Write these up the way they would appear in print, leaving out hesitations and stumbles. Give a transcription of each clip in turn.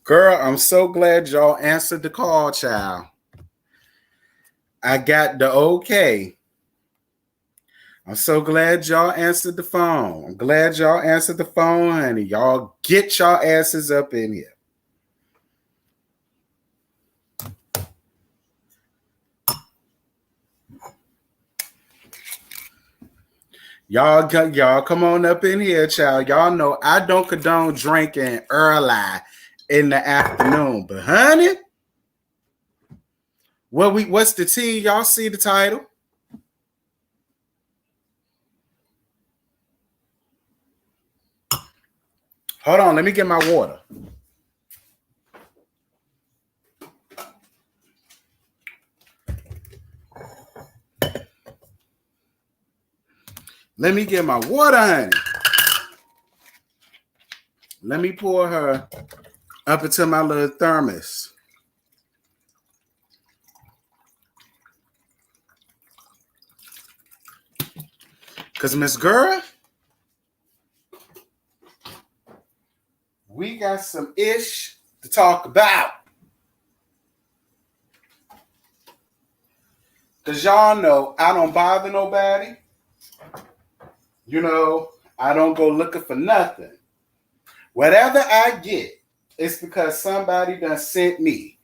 Girl, I'm so glad y'all answered the call, child. I got the okay. I'm so glad y'all answered the phone. I'm glad y'all answered the phone, honey. Y'all get y'all asses up in here. Y'all come on up in here, child. Y'all know I don't condone drinking early in the afternoon, but honey, what's the tea? Y'all see the title? Hold on, let me get my water. Let me get my water, honey. Let me pour her up into my little thermos. Because, Miss Girl, we got some ish to talk about. Because y'all know I don't bother nobody. You know, I don't go looking for nothing. Whatever I get, it's because somebody done sent me.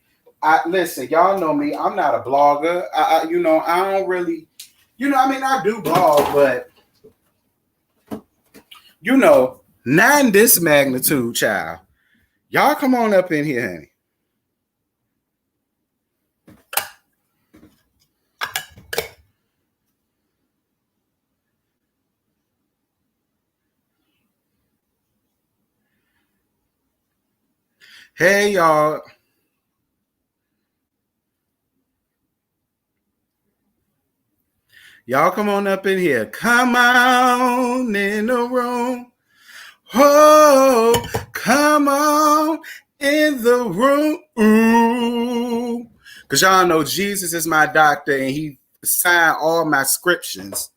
Listen, y'all know me. I'm not a blogger. I don't really, I do blog, but not in this magnitude, child. Y'all come on up in here, honey. Hey, y'all. Y'all come on up in here. Come on in the room. Oh, come on in the room. Ooh. Because y'all know Jesus is my doctor and he signed all my scriptions.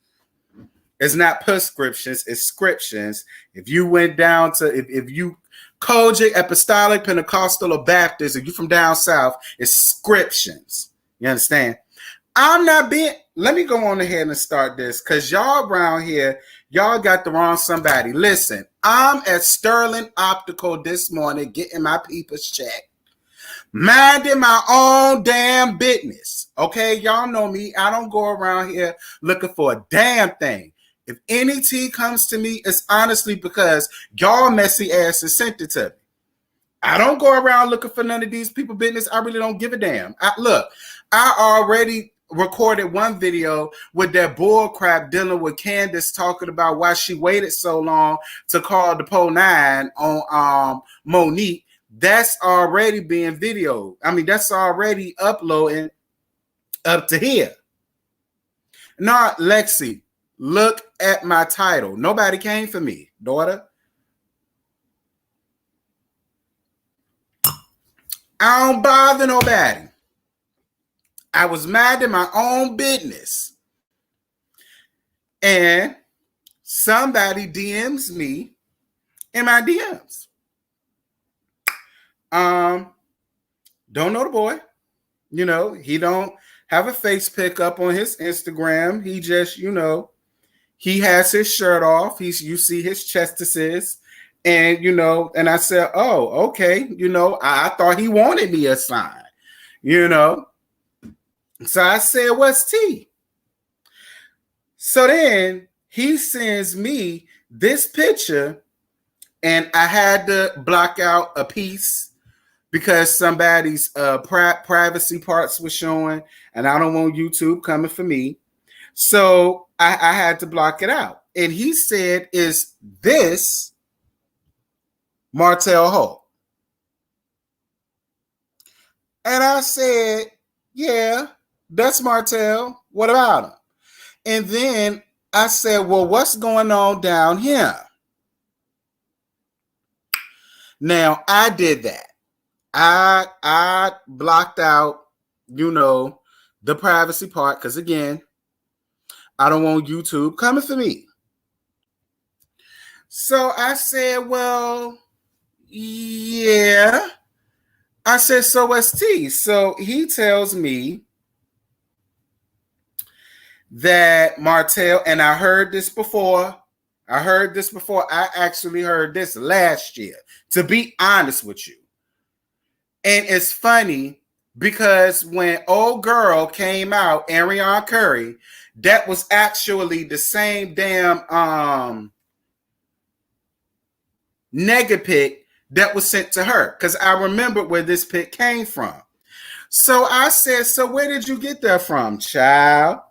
It's not prescriptions, it's scriptions. If you went down to, if you Kojic, Apostolic, Pentecostal, or Baptist, if you from down south, it's scriptions. You understand? Let me go on ahead and start this because y'all around here, y'all got the wrong somebody. Listen, I'm at Sterling Optical this morning getting my people's check. Minding my own damn business. Okay, y'all know me. I don't go around here looking for a damn thing. If any tea comes to me, it's honestly because y'all messy asses sent it to me. I don't go around looking for none of these people business. I really don't give a damn. I already recorded one video with that bull crap dealing with Candace talking about why she waited so long to call the Po 9 on Monique. That's already being videoed. I mean, that's already uploading up to here. Now, Lexi, look at my title. Nobody came for me, daughter. I don't bother nobody. I was minding my own business. And somebody DMs me in my DMs. Don't know the boy. He don't have a face pick up on his Instagram. He just, he has his shirt off. You see his chestises. And, and I said, oh, okay. I thought he wanted me a sign, So I said, what's tea? So then he sends me this picture and I had to block out a piece because somebody's privacy parts were showing and I don't want YouTube coming for me. So I had to block it out. And he said, is this Martell Holt? And I said, yeah, that's Martell. What about him? And then I said, well, what's going on down here? Now, I did that. I blocked out, the privacy part because, again, I don't want YouTube coming for me. So I said, well, yeah. I said, so what's T? So he tells me that Martell, and I heard this before. I actually heard this last year, to be honest with you. And it's funny because when old girl came out, Ariana Curry, that was actually the same damn nega pic that was sent to her. Because I remember where this pic came from. So I said, so where did you get that from, child?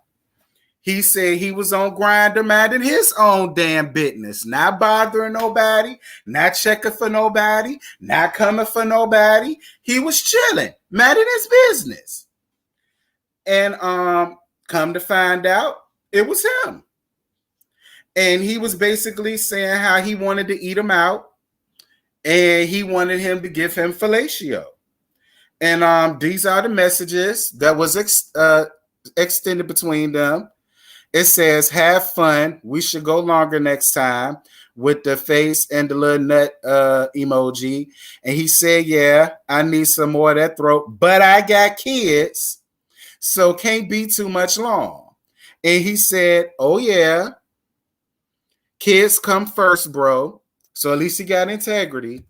He said he was on Grindr minding his own damn business, not bothering nobody, not checking for nobody, not coming for nobody. He was chilling, minding his business. And come to find out, it was him. And he was basically saying how he wanted to eat him out, and he wanted him to give him fellatio. And these are the messages that was extended between them. It says, have fun. We should go longer next time, with the face and the little nut emoji. And he said, yeah, I need some more of that throat, but I got kids, so can't be too much long. And he said, oh, yeah, kids come first, bro. So at least he got integrity.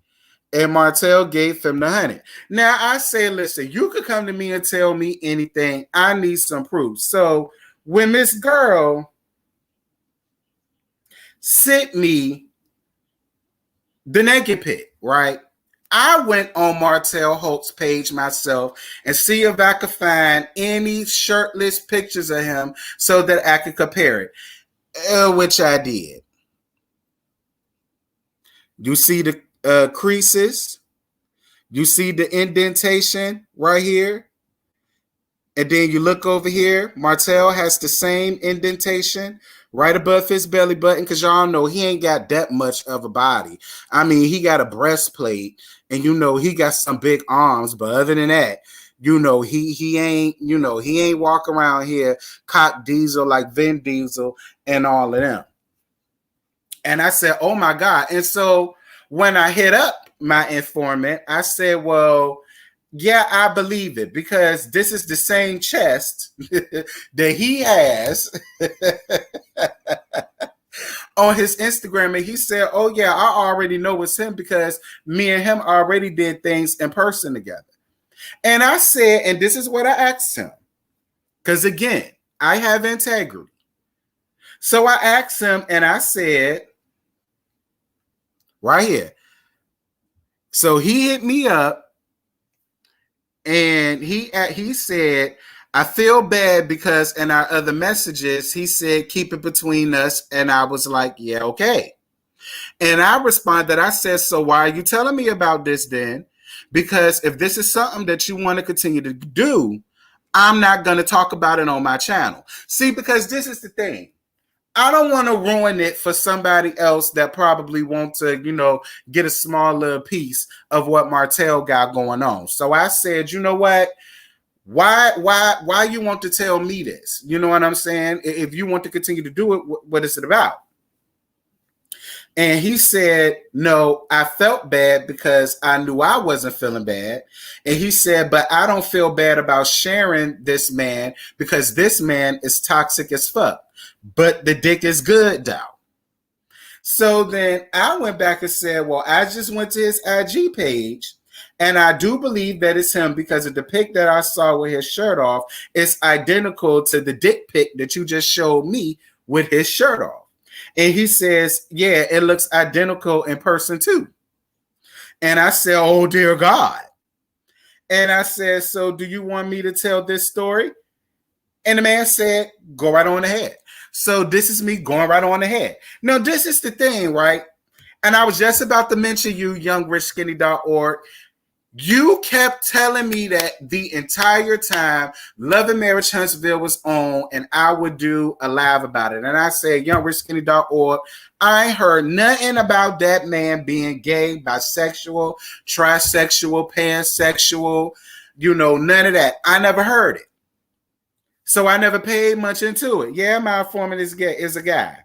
And Martell gave him the 100. Now, I say, listen, you could come to me and tell me anything. I need some proof. So when this girl sent me the naked pic, right? I went on Martell Holt's page myself and see if I could find any shirtless pictures of him so that I could compare it, which I did. You see the creases. You see the indentation right here. And then you look over here. Martell has the same indentation right above his belly button, because y'all know he ain't got that much of a body. I mean, he got a breastplate, and he got some big arms, but other than that, he ain't walk around here cock diesel like Vin Diesel and all of them. And I said, oh my God. And so when I hit up my informant, I said, well, yeah, I believe it, because this is the same chest that he has on his Instagram. And he said, oh, yeah, I already know it's him, because me and him already did things in person together. And I said, and this is what I asked him, because, again, I have integrity. So I asked him, and I said, right here. So he hit me up. And he said, I feel bad because in our other messages, he said, keep it between us. And I was like, yeah, okay. And I responded, I said, so why are you telling me about this then? Because if this is something that you want to continue to do, I'm not going to talk about it on my channel. See, because this is the thing. I don't want to ruin it for somebody else that probably wants to, get a small little piece of what Martell got going on. So I said, you know what? Why you want to tell me this? You know what I'm saying? If you want to continue to do it, what is it about? And he said, no, I felt bad because I knew I wasn't feeling bad. And he said, but I don't feel bad about sharing this man because this man is toxic as fuck. But the dick is good, though. So then I went back and said, well, I just went to his IG page, and I do believe that it's him because of the pic that I saw with his shirt off is identical to the dick pic that you just showed me with his shirt off. And he says, yeah, it looks identical in person too. And I said, oh, dear God. And I said, so do you want me to tell this story? And the man said, go right on ahead. So this is me going right on ahead. Now, this is the thing, right? And I was just about to mention you, youngrichskinny.org. You kept telling me that the entire time Love and Marriage Huntsville was on, and I would do a live about it. And I said, youngrichskinny.org, I ain't heard nothing about that man being gay, bisexual, trisexual, pansexual, none of that. I never heard it. So I never paid much into it. Yeah, my informant is a guy.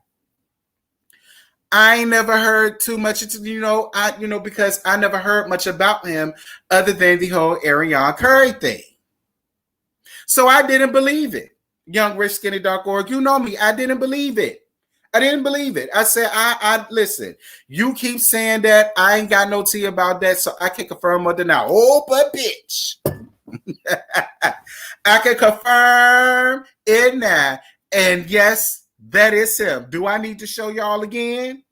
I ain't never heard too much, because I never heard much about him other than the whole Ariana Curry thing. So I didn't believe it. Young Rich Skinny Dark Org, you know me. I didn't believe it. I said, I listen, you keep saying that. I ain't got no tea about that, so I can confirm or deny. Oh, but bitch. I can confirm it now. And yes, that is him. Do I need to show y'all again?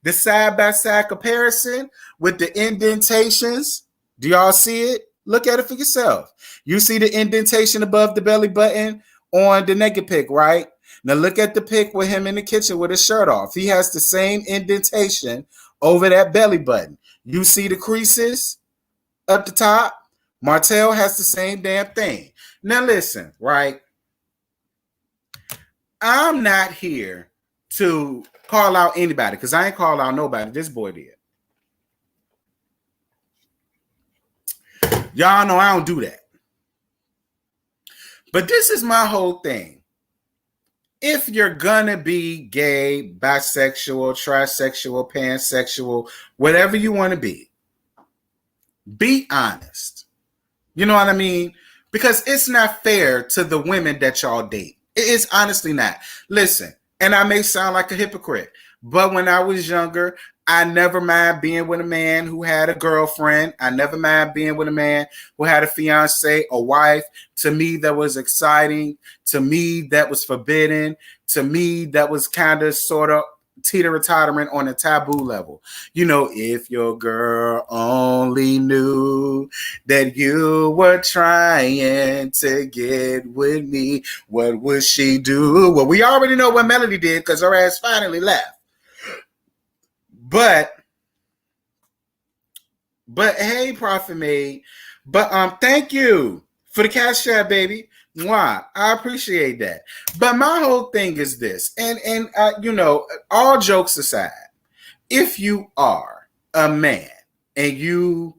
The side-by-side comparison with the indentations. Do y'all see it? Look at it for yourself. You see the indentation above the belly button on the naked pic, right? Now look at the pic with him in the kitchen with his shirt off. He has the same indentation over that belly button. You see the creases up the top? Martell has the same damn thing. Now listen, right? I'm not here to call out anybody because I ain't call out nobody. This boy did. Y'all know I don't do that. But this is my whole thing. If you're gonna be gay, bisexual, trisexual, pansexual, whatever you want to be honest. You know what I mean? Because it's not fair to the women that y'all date. It is honestly not. Listen, and I may sound like a hypocrite, but when I was younger, I never mind being with a man who had a girlfriend. I never mind being with a man who had a fiance, a wife. To me, that was exciting. To me, that was forbidden. To me, that was kind of sort of teeter-tottering on a taboo level. You know, if your girl only knew that you were trying to get with me, what would she do? Well, we already know what Melody did because her ass finally left. But hey, Prophet Maid. But thank you for the cash app, baby. Mwah. I appreciate that. But my whole thing is this, and all jokes aside, if you are a man and you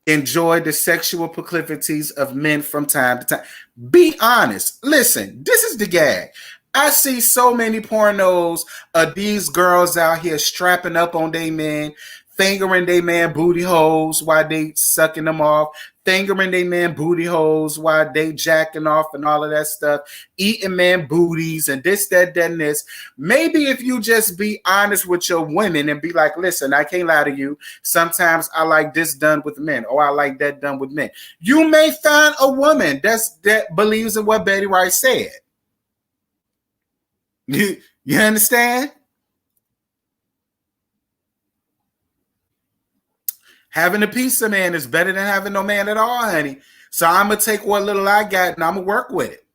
enjoy the sexual proclivities of men from time to time, be honest. Listen, this is the gag. I see so many pornos of these girls out here strapping up on their men, fingering their man booty holes while they sucking them off, fingering their man booty holes while they jacking off and all of that stuff, eating man booties and this, that, and this. Maybe if you just be honest with your women and be like, listen, I can't lie to you. Sometimes I like this done with men or I like that done with men. You may find a woman that believes in what Betty Wright said. You understand? Having a piece of man is better than having no man at all, honey. So I'm going to take what little I got and I'm going to work with it.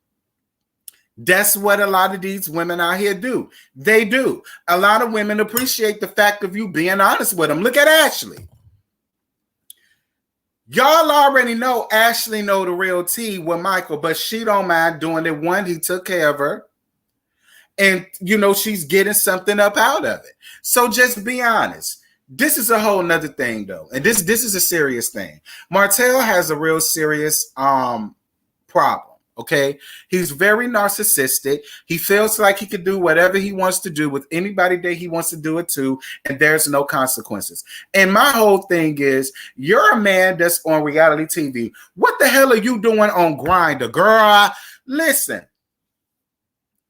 That's what a lot of these women out here do. They do. A lot of women appreciate the fact of you being honest with them. Look at Ashley. Y'all already know Ashley know the real tea with Michael, but she don't mind doing it. One, he took care of her. And, she's getting something up out of it. So just be honest. This is a whole nother thing, though. And this is a serious thing. Martell has a real serious problem, okay? He's very narcissistic. He feels like he could do whatever he wants to do with anybody that he wants to do it to, and there's no consequences. And my whole thing is, you're a man that's on reality TV. What the hell are you doing on Grindr, girl? Listen.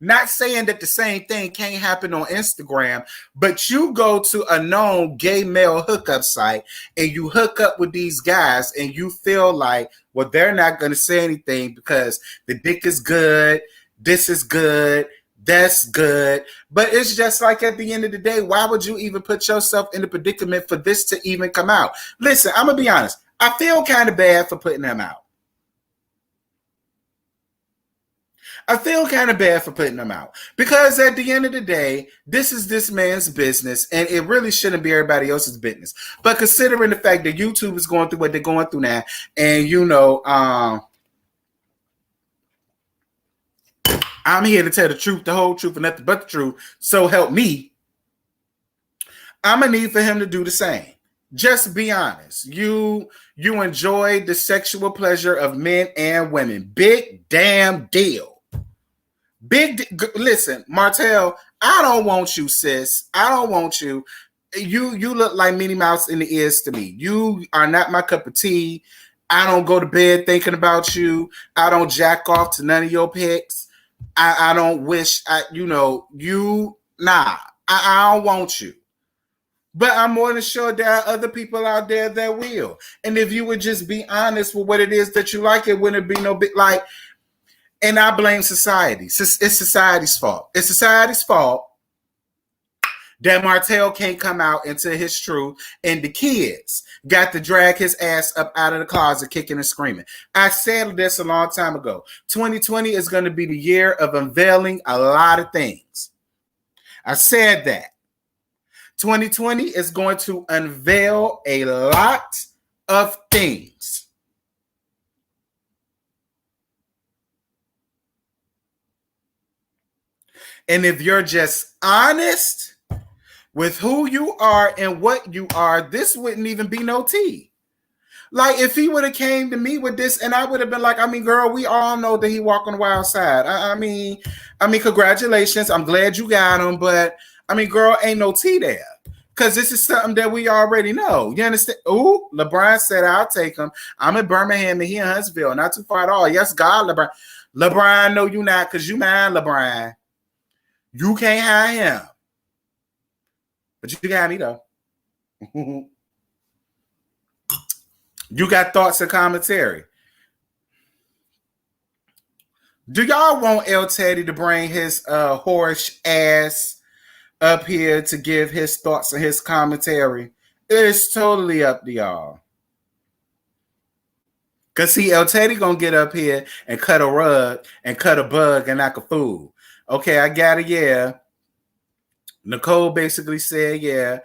Not saying that the same thing can't happen on Instagram, but you go to a known gay male hookup site and you hook up with these guys and you feel like, well, they're not going to say anything because the dick is good, this is good, that's good. But it's just like at the end of the day, why would you even put yourself in a predicament for this to even come out? Listen, I'm going to be honest. I feel kind of bad for putting them out. I feel kind of bad for putting them out because at the end of the day, this is this man's business and it really shouldn't be everybody else's business. But considering the fact that YouTube is going through what they're going through now, and I'm here to tell the truth, the whole truth, and nothing but the truth. So help me. I'm going to need for him to do the same. Just be honest. You enjoy the sexual pleasure of men and women. Big damn deal. Listen, Martell, I don't want you, sis. I don't want you. You look like Minnie Mouse in the ears to me. You are not my cup of tea. I don't go to bed thinking about you. I don't jack off to none of your pics. I don't wish I don't want you. But I'm more than sure there are other people out there that will. And if you would just be honest with what it is that you like, it wouldn't be no big like. And I blame society. It's society's fault. It's society's fault that Martell can't come out into his truth, and the kids got to drag his ass up out of the closet kicking and screaming. I said this a long time ago. 2020 is going to be the year of unveiling a lot of things. I said that. 2020 is going to unveil a lot of things. And if you're just honest with who you are and what you are, this wouldn't even be no tea. Like if he would have came to me with this, and I would have been like, I mean, girl, we all know that he walk on the wild side. I mean, congratulations. I'm glad you got him, but I mean, girl, ain't no tea there. Because this is something that we already know. You understand? Ooh, LeBron said, I'll take him. I'm in Birmingham and he in Huntsville. Not too far at all. Yes, God, LeBron. LeBron, no, you not, because you mine, LeBron. You can't hire him. But you got me, though. You got thoughts and commentary. Do y'all want El Teddy to bring his whorish ass up here to give his thoughts and his commentary? It's totally up to y'all. Because see, El Teddy gonna get up here and cut a rug and cut a bug and act a fool. Okay, I got it, yeah. Nicole basically said, yeah,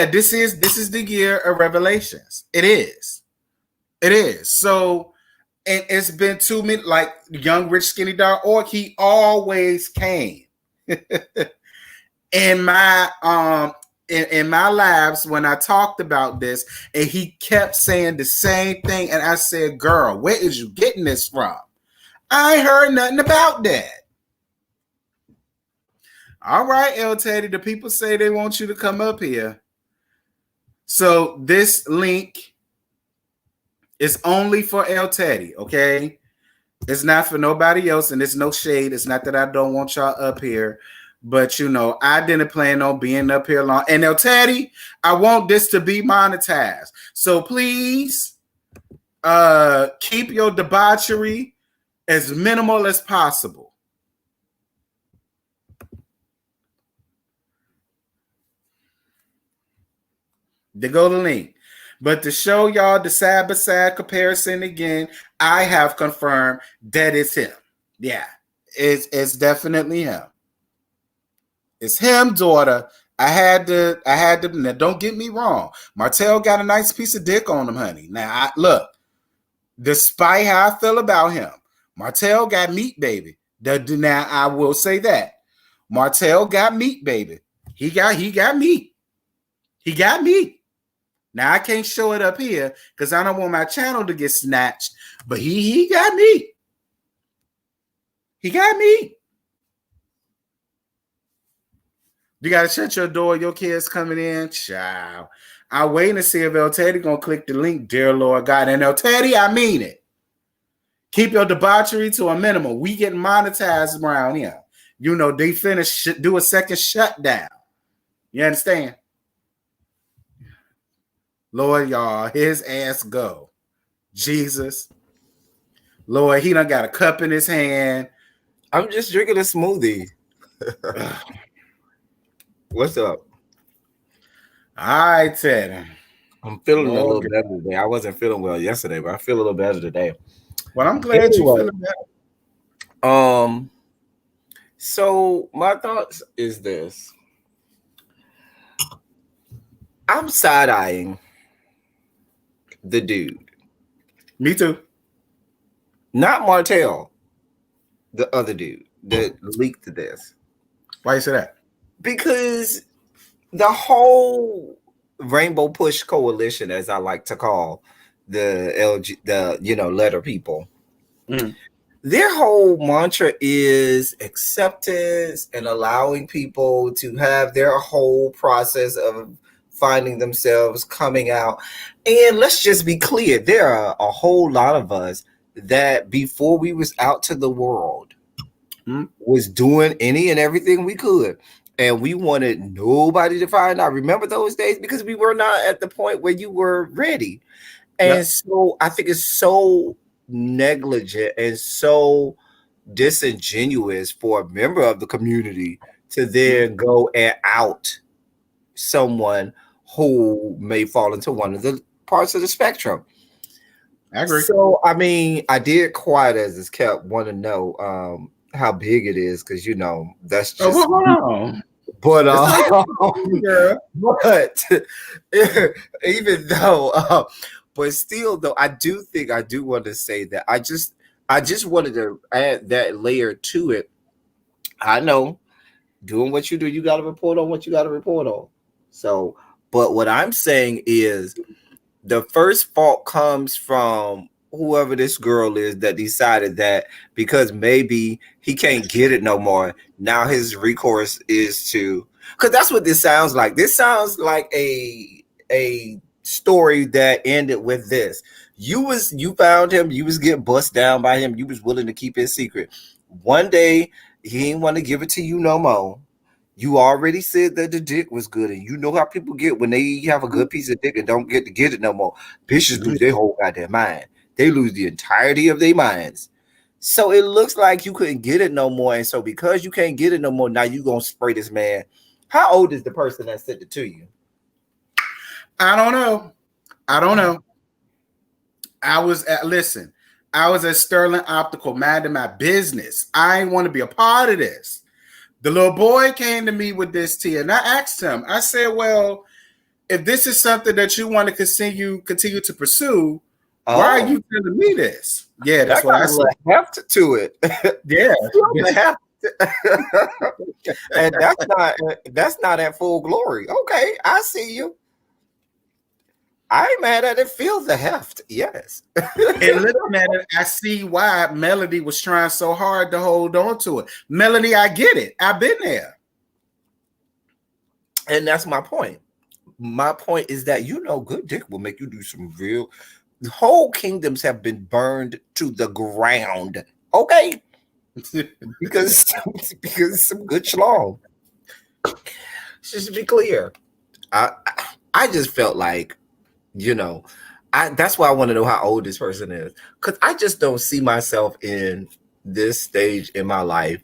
this is the year of revelations. It is. So, and it's been 2 minutes, like young, rich, skinny dog, or he always came. in my lives when I talked about this, and he kept saying the same thing, and I said, girl, where is you getting this from? I ain't heard nothing about that. All right, El Teddy, the people say they want you to come up here. So this link is only for El Teddy, okay? It's not for nobody else, and it's no shade. It's not that I don't want y'all up here, but you know, I didn't plan on being up here long. And El Teddy, I want this to be monetized. So please keep your debauchery as minimal as possible. There go the link. But to show y'all the side by side comparison again, I have confirmed that it's him. Yeah, it's definitely him. It's him, daughter. I had to. Now, don't get me wrong. Martell got a nice piece of dick on him, honey. Now, look. Despite how I feel about him, Martell got meat, baby. Now, I will say that Martell got meat, baby. He got meat. He got meat. Now I can't show it up here because I don't want my channel to get snatched. But he got meat. He got meat. You gotta shut your door. Your kids coming in. Child. I'm waiting to see if El Teddy gonna click the link, dear Lord God. And El Teddy, I mean it. Keep your debauchery to a minimum. We get monetized around here. You know, they do a second shutdown. You understand? Lord, y'all, his ass go. Jesus. Lord, he done got a cup in his hand. I'm just drinking a smoothie. What's up? All right, Ted. I'm feeling a little better today. I wasn't feeling well yesterday, but I feel a little better today. Well, I'm glad you're feeling better. So my thoughts is this. I'm side-eyeing the dude. Me too. Not Martell, the other dude that leaked this. Why you say that? Because the whole Rainbow Push Coalition, as I like to call the letter people, Their whole mantra is acceptance and allowing people to have their whole process of finding themselves coming out. And let's just be clear, there are a whole lot of us that before we was out to the world was doing any and everything we could, and we wanted nobody to find out. Remember those days? Because we were not at the point where you were ready. And so I think it's so negligent and so disingenuous for a member of the community to then go and out someone who may fall into one of the parts of the spectrum. I agree. So, I mean, I did quiet as it's kept want to know how big it is, because you know that's just. Oh, hold on. But but even though, but still though, I do want to say that I just wanted to add that layer to it. I know doing what you do, you got to report on what you got to report on. So, but what I'm saying is the first fault comes from whoever this girl is that decided that because maybe he can't get it no more, now his recourse is to, because that's what this sounds like. This sounds like a story that ended with this. You found him, you was getting bust down by him, you was willing to keep his secret. One day he didn't want to give it to you no more. You already said that the dick was good, and you know how people get when they have a good piece of dick and don't get to get it no more. Bitches lose their whole goddamn mind. They lose the entirety of their minds. So it looks like you couldn't get it no more, and so because you can't get it no more, now you gonna spray this man. How old is the person that sent it to you? I don't know. I was at Sterling Optical, minding my business. I want to be a part of this. The little boy came to me with this tea, and I asked him, I said, well, if this is something that you want to continue to pursue, why are you telling me this? Yeah, that's what I said. Heft to it. Yeah. And that's not at full glory. Okay, I see you. I ain't mad at it. Feel the heft. Yes. And looking at it, I see why Melody was trying so hard to hold on to it. Melody, I get it. I've been there. And that's my point. My point is that, you know, good dick will make you do some real. Whole kingdoms have been burned to the ground. Okay. because some good schlong. Just to be clear. I just felt like, you know, that's why I want to know how old this person is, because I just don't see myself in this stage in my life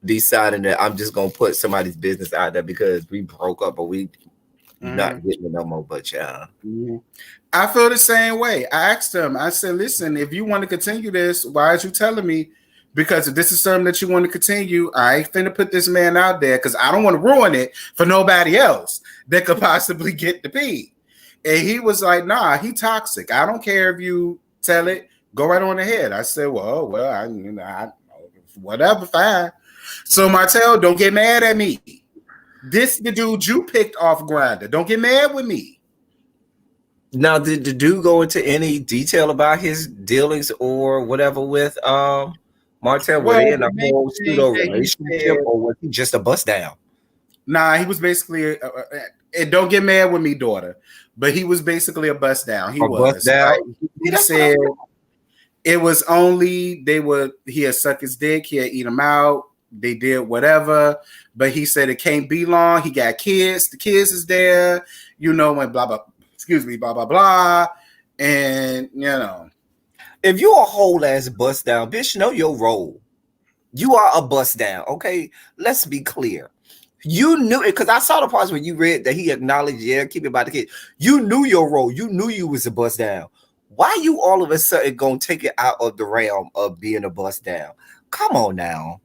deciding that I'm just gonna put somebody's business out there because we broke up or we not getting it no more. But yeah, I feel the same way. I asked him, I said, listen, if you want to continue this, why are you telling me? Because if this is something that you want to continue, I ain't finna put this man out there because I don't want to ruin it for nobody else that could possibly get the pee. And he was like, nah, he toxic. I don't care if you tell it. Go right on ahead. I said, well, I whatever, fine. So Martell, don't get mad at me. This the dude you picked off Grindr. Don't get mad with me. Now, did the dude go into any detail about his dealings or whatever with Martell? Were they in a whole pseudo relationship, or was he just a bust down? Nah, he was basically and don't get mad with me, daughter. But he was basically a bust down. He said it was only he had sucked his dick, he had eat him out, they did whatever, but he said it can't be long. He got kids, the kids is there, you know, and blah blah blah, and you know. If you're a whole ass bust down, bitch, know your role. You are a bust down, okay? Let's be clear. You knew it, because I saw the parts where you read that he acknowledged, yeah, keep it by the kid. You knew your role. You knew you was a bust down. Why you all of a sudden gonna take it out of the realm of being a bust down? Come on now.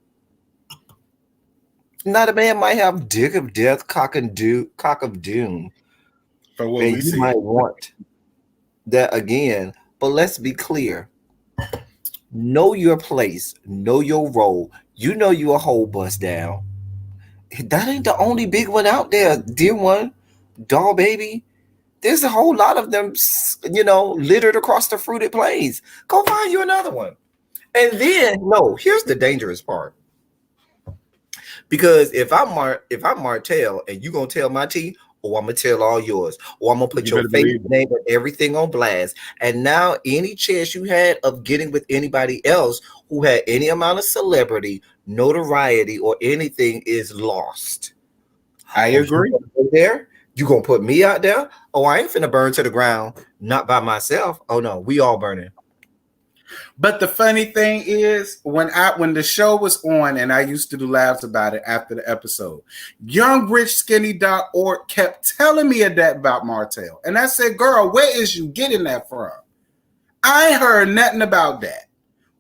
Now the man might have dick of death, cock of doom. For what and we you see. might want that again. But let's be clear. Know your place. Know your role. You know you a whole bust down. That ain't the only big one out there, dear one, doll baby. There's a whole lot of them, you know, littered across the fruited plains. Go find you another one. And then no, here's the dangerous part. Because if I'm Martell and you gonna tell my tea, or I'm gonna tell all yours, or I'm gonna put You your better face, believe it. name, and everything on blast. And now any chance you had of getting with anybody else who had any amount of celebrity, notoriety, or anything is lost. I Oh, you agree. gonna go there? You gonna put me out there? Oh, I ain't finna burn to the ground, not by myself. Oh no, we all burning. But the funny thing is, when the show was on and I used to do laughs about it after the episode, YoungRichSkinny.org kept telling me that about Martell. And I said, girl, where is you getting that from? I ain't heard nothing about that.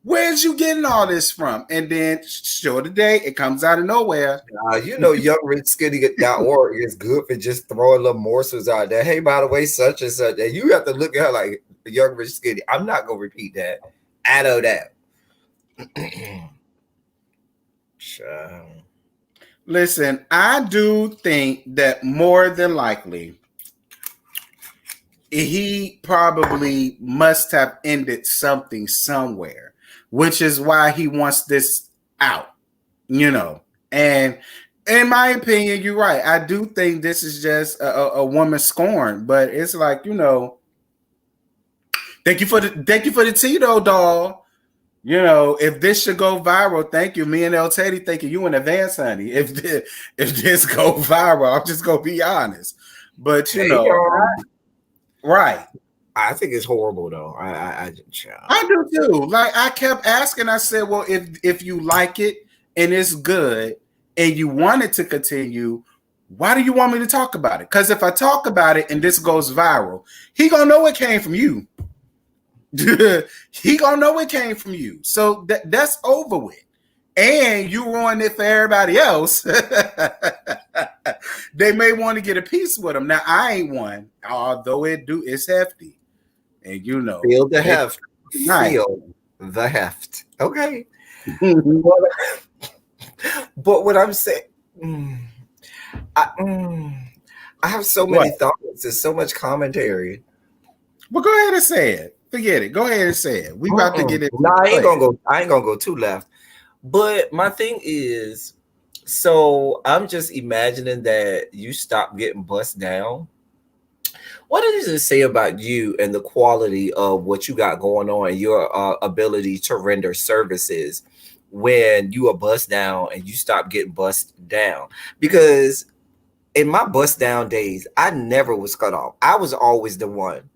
Where's you getting all this from? And then show today, it comes out of nowhere. You know, YoungRichSkinny.org is good for just throwing little morsels out there. Hey, by the way, such and such. And you have to look at her like Young Rich Skinny. I'm not gonna repeat that. I know that. Listen, I do think that more than likely he probably must have ended something somewhere, which is why he wants this out, you know. And in my opinion, you're right. I do think this is just a woman scorned, but it's like, you know, thank you for the Tito doll. You know, if this should go viral, thank you. Me and El Teddy thanking you in advance, honey. If this go viral, I'm just gonna be honest. But you know, right. I think it's horrible though. I do too. Like I kept asking, I said, well, if you like it and it's good and you want it to continue, why do you want me to talk about it? Because if I talk about it and this goes viral, he gonna know it came from you. He gonna know it came from you. So that's over with. And you ruined it for everybody else. They may want to get a piece with him. Now I ain't one, although it's hefty. And you know, feel the heft. Feel the heft. Okay. But what I'm saying, I have so many thoughts. There's so much commentary. Well, go ahead and say it. Forget it. Go ahead and say it. We about to get it. No, I ain't gonna go too left. But my thing is, so I'm just imagining that you stop getting bust down. What does it say about you and the quality of what you got going on and your ability to render services when you are bust down and you stop getting bust down? Because in my bust down days, I never was cut off. I was always the one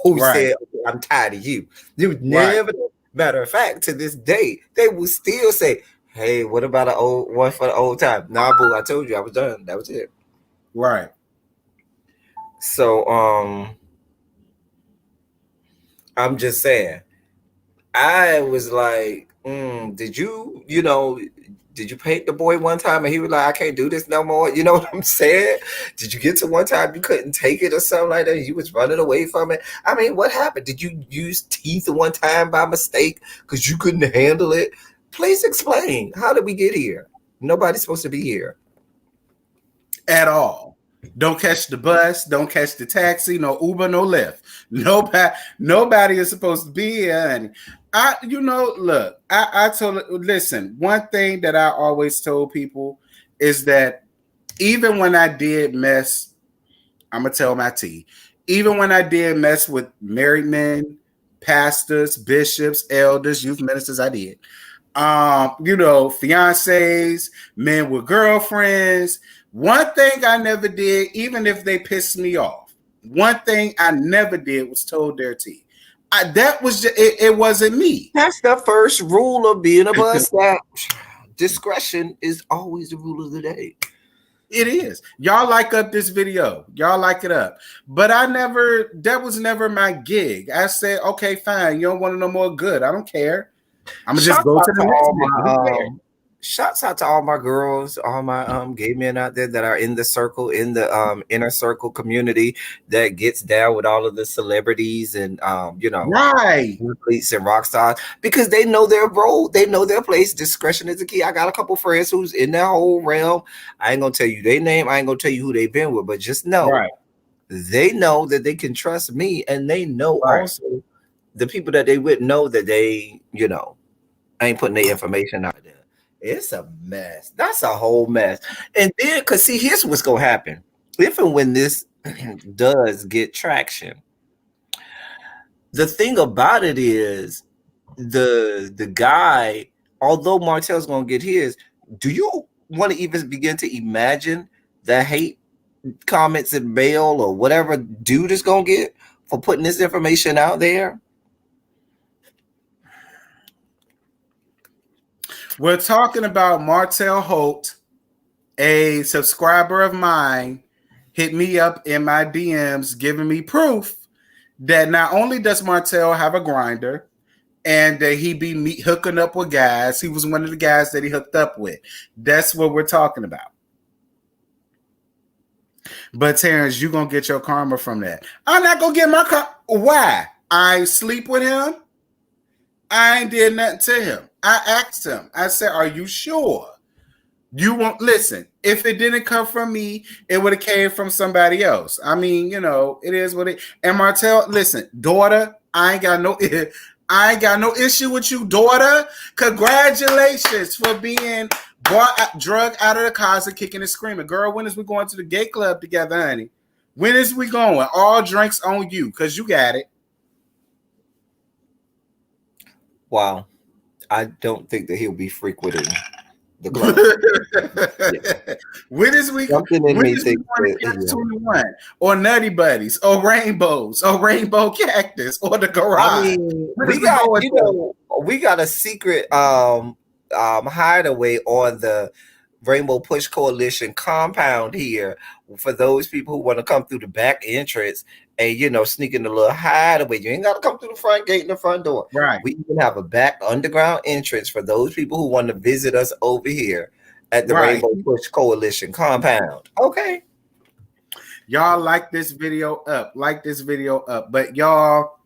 who said, I'm tired of you. You would never, matter of fact, to this day, they will still say, hey, what about an old one for the old time? Nah, boo, I told you I was done. That was it. Right. So I'm just saying, I was like, did you paint the boy one time and he was like, I can't do this no more? You know what I'm saying? Did you get to one time you couldn't take it or something like that? You was running away from it. I mean, what happened? Did you use teeth one time by mistake because you couldn't handle it? Please explain. How did we get here? Nobody's supposed to be here. At all. Don't catch the bus. Don't catch the taxi. No Uber. No Lyft. Nobody is supposed to be here. And I listen. One thing that I always told people is that even when I did mess, I'm gonna tell my tea. Even when I did mess with married men, pastors, bishops, elders, youth ministers, I did. Fiancés, men with girlfriends. One thing I never did, even if they pissed me off, one thing I never did was told their tea. It wasn't me. That's the first rule of being a bus stop. Discretion is always the rule of the day. It is. Y'all like up this video. Y'all like it up. But that was never my gig. I said, okay, fine. You don't want to know more good. I don't care. I'm gonna just go to the next. Shouts out to all my girls, all my gay men out there that are in the circle, in the inner circle community that gets down with all of the celebrities and athletes and rock stars, because they know their role, they know their place. Discretion is the key. I got a couple friends who's in that whole realm. I ain't gonna tell you their name, I ain't gonna tell you who they've been with, but just know they know that they can trust me, and they know also the people that they would know that they, ain't putting their information out there. It's a mess. That's a whole mess. And then, because see, here's what's going to happen. If and when this does get traction, the thing about it is the guy, although Martell's going to get his, do you want to even begin to imagine the hate comments and mail or whatever dude is going to get for putting this information out there? We're talking about Martell Holt, a subscriber of mine, hit me up in my DMs giving me proof that not only does Martell have a grinder and that he be hooking up with guys, he was one of the guys that he hooked up with. That's what we're talking about. But Terrence, you're going to get your karma from that. I'm not going to get my karma. Why? I sleep with him. I ain't did nothing to him. I asked him. I said, are you sure? You won't listen. If it didn't come from me, it would have came from somebody else. I mean, you know, it is what it. And Martell, listen, daughter, I ain't got no issue with you, daughter. Congratulations for being drug out of the closet, kicking and screaming. Girl, when is we going to the gay club together, honey? When is we going? All drinks on you, because you got it. Wow. I don't think that he'll be frequenting the club. Yeah. When is we going to Catch 21 or Nutty Buddies or Rainbows or Rainbow Cactus or the Garage? I mean, we got a secret hideaway on the Rainbow Push Coalition compound here for those people who want to come through the back entrance and, you know, sneak in a little hideaway. You ain't got to come through the front gate and the front door. Right. We even have a back underground entrance for those people who want to visit us over here at the Rainbow Push Coalition compound. Okay. Y'all like this video up. Like this video up. But y'all,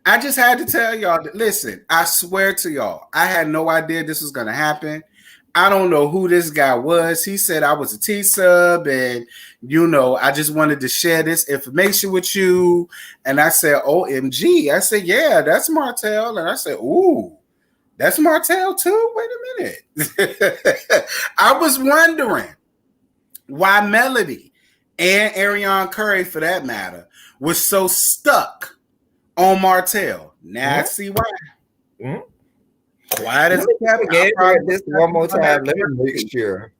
I just had to tell y'all that, listen, I swear to y'all, I had no idea this was going to happen. I don't know who this guy was. He said I was a T-sub and, you know, I just wanted to share this information with you. And I said, OMG. I said, yeah, that's Martell. And I said, ooh, that's Martell too? Wait a minute. I was wondering why Melody and Ariane Curry, for that matter, was so stuck on Martell. Now I see why. Mm-hmm. Why does this one more time? Let me make sure.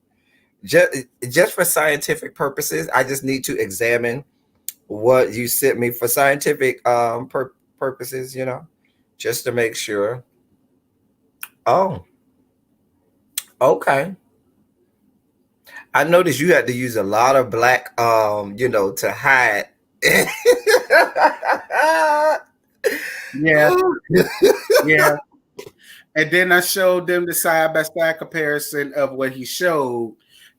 Just for scientific purposes, I just need to examine what you sent me for scientific purposes, you know, just to make sure. Oh, okay. I noticed you had to use a lot of black, you know, to hide. Yeah. Yeah. And then I showed them the side-by-side comparison of what he showed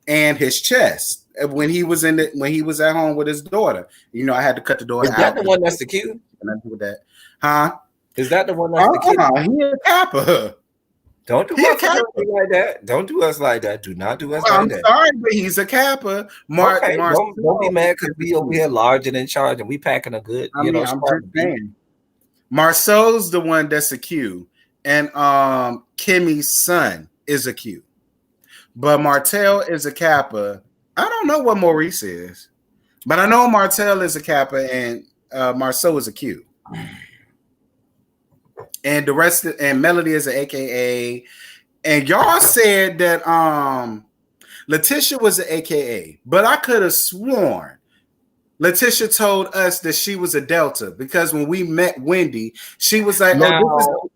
and his chest when he was at home with his daughter. You know, I had to cut the daughter out. Is that the one that's the cute? And I do that, huh? Is that the one that's the cute? He a Kappa. Don't do us like that. Don't do us like that. Do not do us like that. I'm sorry, but he's a Kappa. Don't be mad because we over here large and in charge and we packing a good. I'm just saying. Marceau's the one that's a Q. And Kimmy's son is a Q. But Martell is a Kappa. I don't know what Maurice is. But I know Martell is a Kappa and Marceau is a Q. And the rest and Melody is an AKA. And y'all said that Letitia was an AKA. But I could have sworn Letitia told us that she was a Delta because when we met Wendy, she was like, now,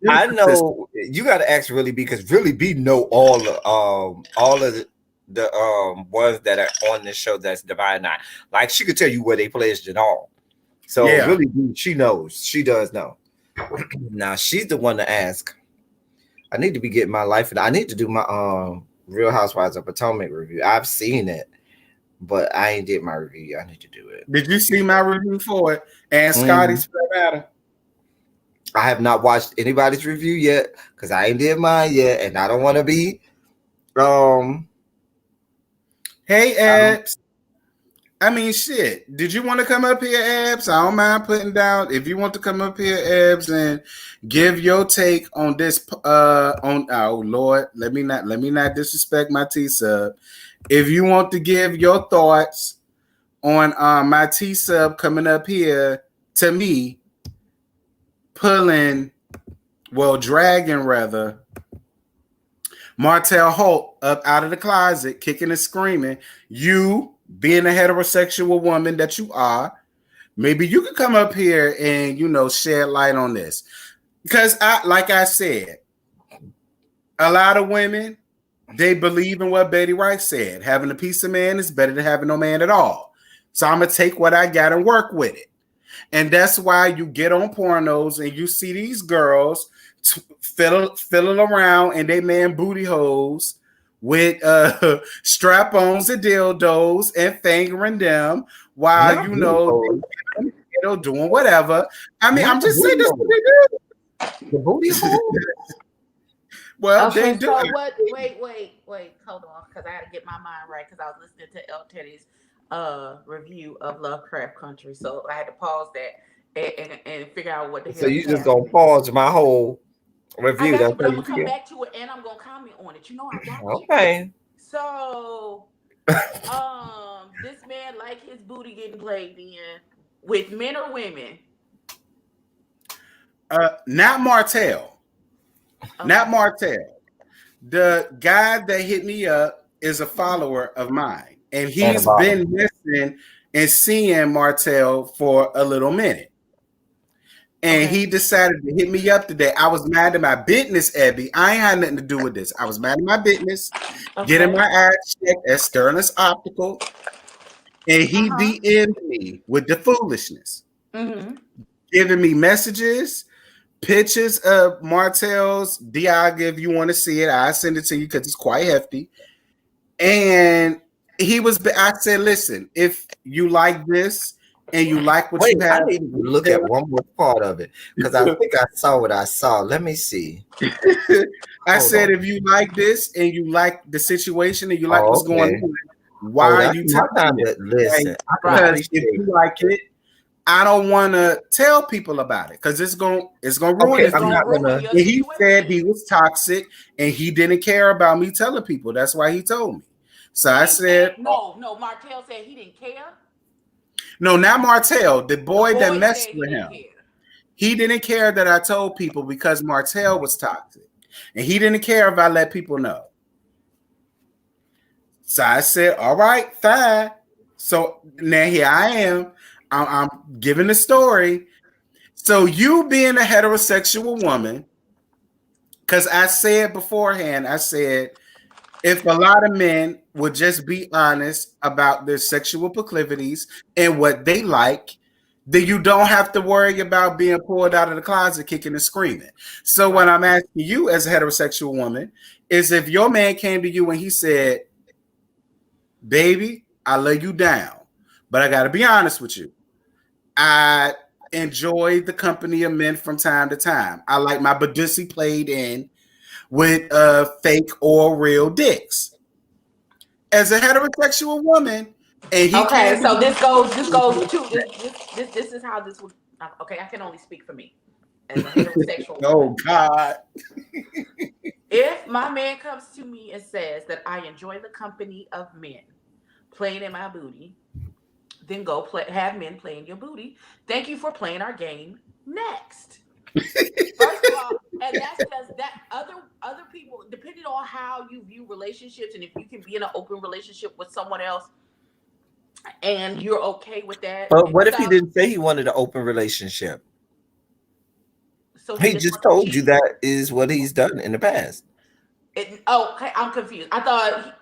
I know you got to ask Really B because Really B know all of the ones that are on this show that's Divine Nine. Like she could tell you where they pledged it all. So yeah. Really B, she knows. She does know. Now she's the one to ask. I need to be getting my life. I need to do my Real Housewives of Potomac review. I've seen it. But I ain't did my review. I need to do it. Did you see my review for it? And Scotty's matter? I have not watched anybody's review yet because I ain't did mine yet, and I don't want to be. Hey, Ed. I mean, shit. Did you want to come up here, Abs? I don't mind putting down. If you want to come up here, Abs, and give your take on this. On oh Lord, let me not disrespect my T sub. If you want to give your thoughts on my T sub coming up here to me, dragging rather, Martell Holt up out of the closet, kicking and screaming. You being a heterosexual woman that you are, maybe you could come up here and shed light on this. Because like I said, a lot of women, they believe in what Betty Wright said. Having a piece of man is better than having no man at all. So I'm gonna take what I got and work with it. And that's why you get on pornos and you see these girls fiddling around in they man booty holes with strap-ons and dildos and fingering them while they're doing whatever. I mean, I'm just saying this is what they do. The booty hole. Well, okay, they do. So what? Wait, hold on, because I had to get my mind right because I was listening to El Teddy's review of Lovecraft Country, so I had to pause that and figure out what the hell. So you just gonna pause my whole review? That's but I'm gonna come back to it and I'm gonna comment on it. You know, I got you. Okay. So, this man like his booty getting played in with men or women? Not Martell. Okay. Not Martell. The guy that hit me up is a follower of mine, and he's been listening and seeing Martell for a little minute. And he decided to hit me up today. I was mad at my business, Abby. I ain't had nothing to do with this. I was mad at my business, getting my eyes checked at Sterling Optical, and he DM'd me with the foolishness, giving me messages, pictures of Martell's Diaga. If you want to see it, I send it to you because it's quite hefty. And I said, listen, if you like this, and you like what you have. I need to look at one more part of it because I think I saw what I saw. Let me see. I said, if you like this and you like the situation and you like what's going on, why are you telling me? Listen, because if you like it, I don't want to tell people about it because it's going to ruin it. And he said he was toxic and he didn't care about me telling people. That's why he told me. So I said, no. Martell said he didn't care. No, not Martell. The boy that messed with him. He didn't care that I told people because Martell was toxic. And he didn't care if I let people know. So I said, all right, fine. So now here I am. I'm giving the story. So you being a heterosexual woman, because I said beforehand, if a lot of men would just be honest about their sexual proclivities and what they like, then you don't have to worry about being pulled out of the closet kicking and screaming. So what I'm asking you as a heterosexual woman is if your man came to you and he said, baby, I lay you down, but I got to be honest with you. I enjoy the company of men from time to time. I like my Badussi played in with fake or real dicks. As a heterosexual woman, and he so this goes to this is how this would. Okay, I can only speak for me as a heterosexual. Oh God! If my man comes to me and says that I enjoy the company of men playing in my booty, then go have men play in your booty. Thank you for playing our game. Next. First of all, and that's just that other people, depending on how you view relationships, and if you can be in an open relationship with someone else and you're okay with that. But what if he didn't say he wanted an open relationship? So he just told you that is what he's done in the past. Okay, I'm confused. I thought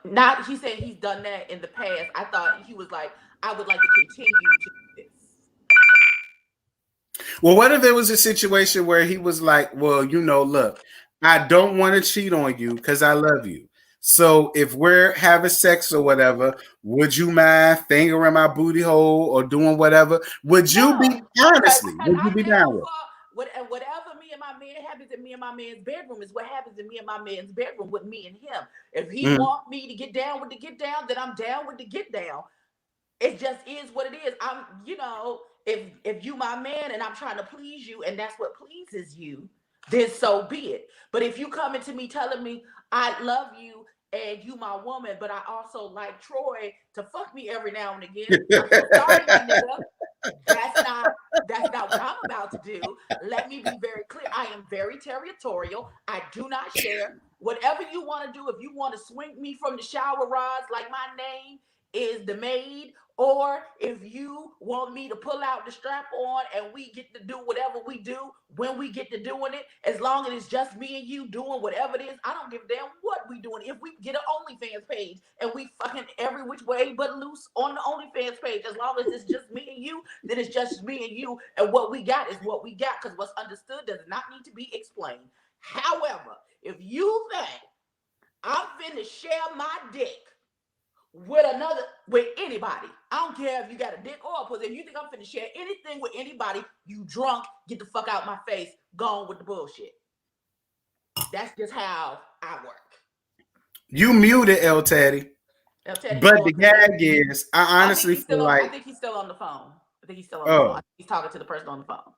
he said he's done that in the past. I thought he was like, I would like to continue to do this. Well, what if there was a situation where he was like, well, look, I don't want to cheat on you because I love you. So if we're having sex or whatever, would you mind fingering my booty hole or doing whatever? Would you be, honestly, would you be down with it? Whatever me and my man happens in me and my man's bedroom is what happens in me and my man's bedroom with me and him. If he want me to get down with the get down, then I'm down with the get down. It just is what it is. I'm, if you my man and I'm trying to please you and that's what pleases you, then so be it. But if you coming to me telling me I love you and you my woman, but I also like Troy to fuck me every now and again, I'm so sorry, my nigga. That's not what I'm about to do. Let me be very clear. I am very territorial. I do not share. Whatever you want to do, if you want to swing me from the shower rods like my name is the maid, or if you want me to pull out the strap on and we get to do whatever we do when we get to doing it, as long as it's just me and you doing whatever it is, I don't give a damn what we doing. If we get an OnlyFans page and we fucking every which way but loose on the OnlyFans page, as long as it's just me and you, then it's just me and you, and what we got is what we got, because what's understood does not need to be explained. However, if you think I'm finna share my dick with anybody, I don't care if you got a dick or a pussy. If you think I'm finna share anything with anybody, you drunk, get the fuck out my face, gone with the bullshit. That's just how I work. You muted El Teddy. But the gag is, I honestly feel like I think he's still on the phone. I think he's still on the phone. He's talking to the person on the phone.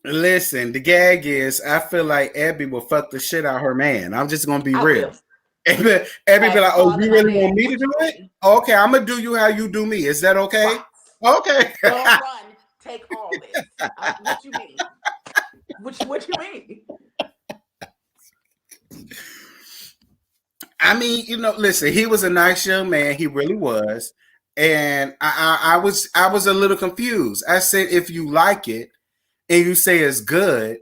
Listen, the gag is, I feel like Abby will fuck the shit out of her man. I'm just gonna be real. Abby be like, "Oh, you really want me to do it? Okay, I'm gonna do you how you do me. Is that okay? Right. Okay. Don't run. Take all this. What you mean? What you mean? I mean, listen, he was a nice young man. He really was. And I was a little confused. I said, if you like it and you say it's good,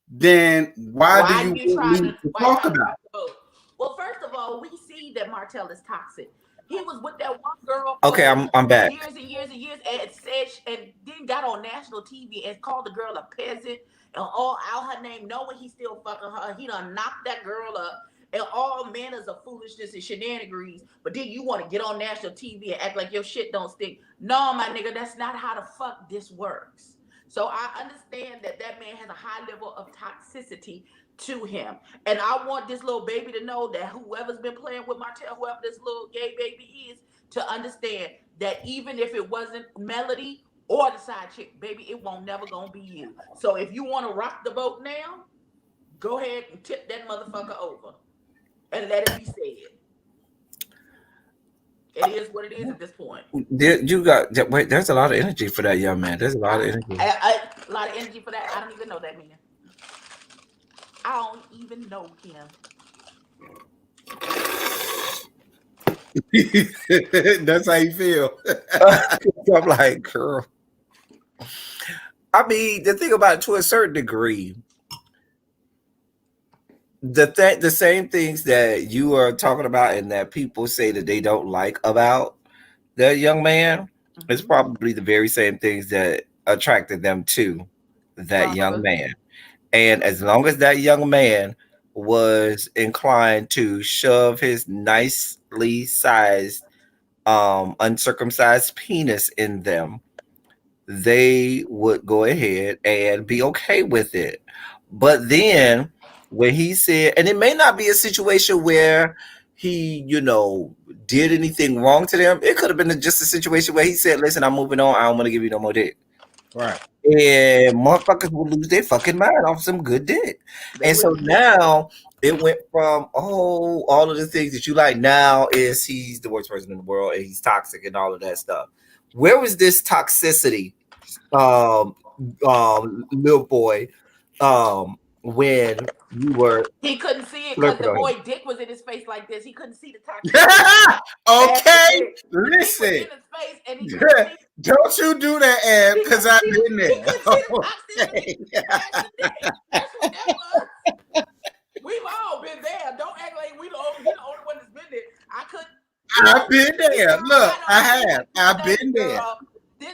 then why do you need to talk about it? Well, first of all, we see that Martell is toxic. He was with that one girl. Okay, I'm back. Years and years and years, and said, and then got on national TV and called the girl a peasant and all out her name, knowing he still fucking her. He done knocked that girl up. And all manners of foolishness and shenanigans, but then you want to get on national TV and act like your shit don't stink. No, my nigga, that's not how the fuck this works. So I understand that man has a high level of toxicity to him. And I want this little baby to know that whoever's been playing with Martell, whoever this little gay baby is, to understand that even if it wasn't Melody or the side chick, baby, it won't never gonna be you. So if you want to rock the boat now, go ahead and tip that motherfucker over. And let it be said. It is what it is at this point. There's a lot of energy for that young man. There's a lot of energy. A lot of energy for that. I don't even know that man. I don't even know him. That's how you feel. I'm like, girl. I mean, the thing about it, to a certain degree, the same things that you are talking about and that people say that they don't like about that young man is probably the very same things that attracted them to that young man. And as long as that young man was inclined to shove his nicely sized uncircumcised penis in them, they would go ahead and be okay with it. But then when he said, and it may not be a situation where he, did anything wrong to them. It could have been just a situation where he said, listen, I'm moving on. I don't want to give you no more dick. Right. And motherfuckers will lose their fucking mind off some good dick. And so now it went from, all of the things that you like, now is he's the worst person in the world and he's toxic and all of that stuff. Where was this toxicity, little boy, when you were? He couldn't see it because the boy dick was in his face like this. He couldn't see the toxicity. Okay, listen. Don't you do that, Ab, because I've been there. Okay. We've all been there. Don't act like we're the only one that's been there. I've been there. Look, I have. I've been there.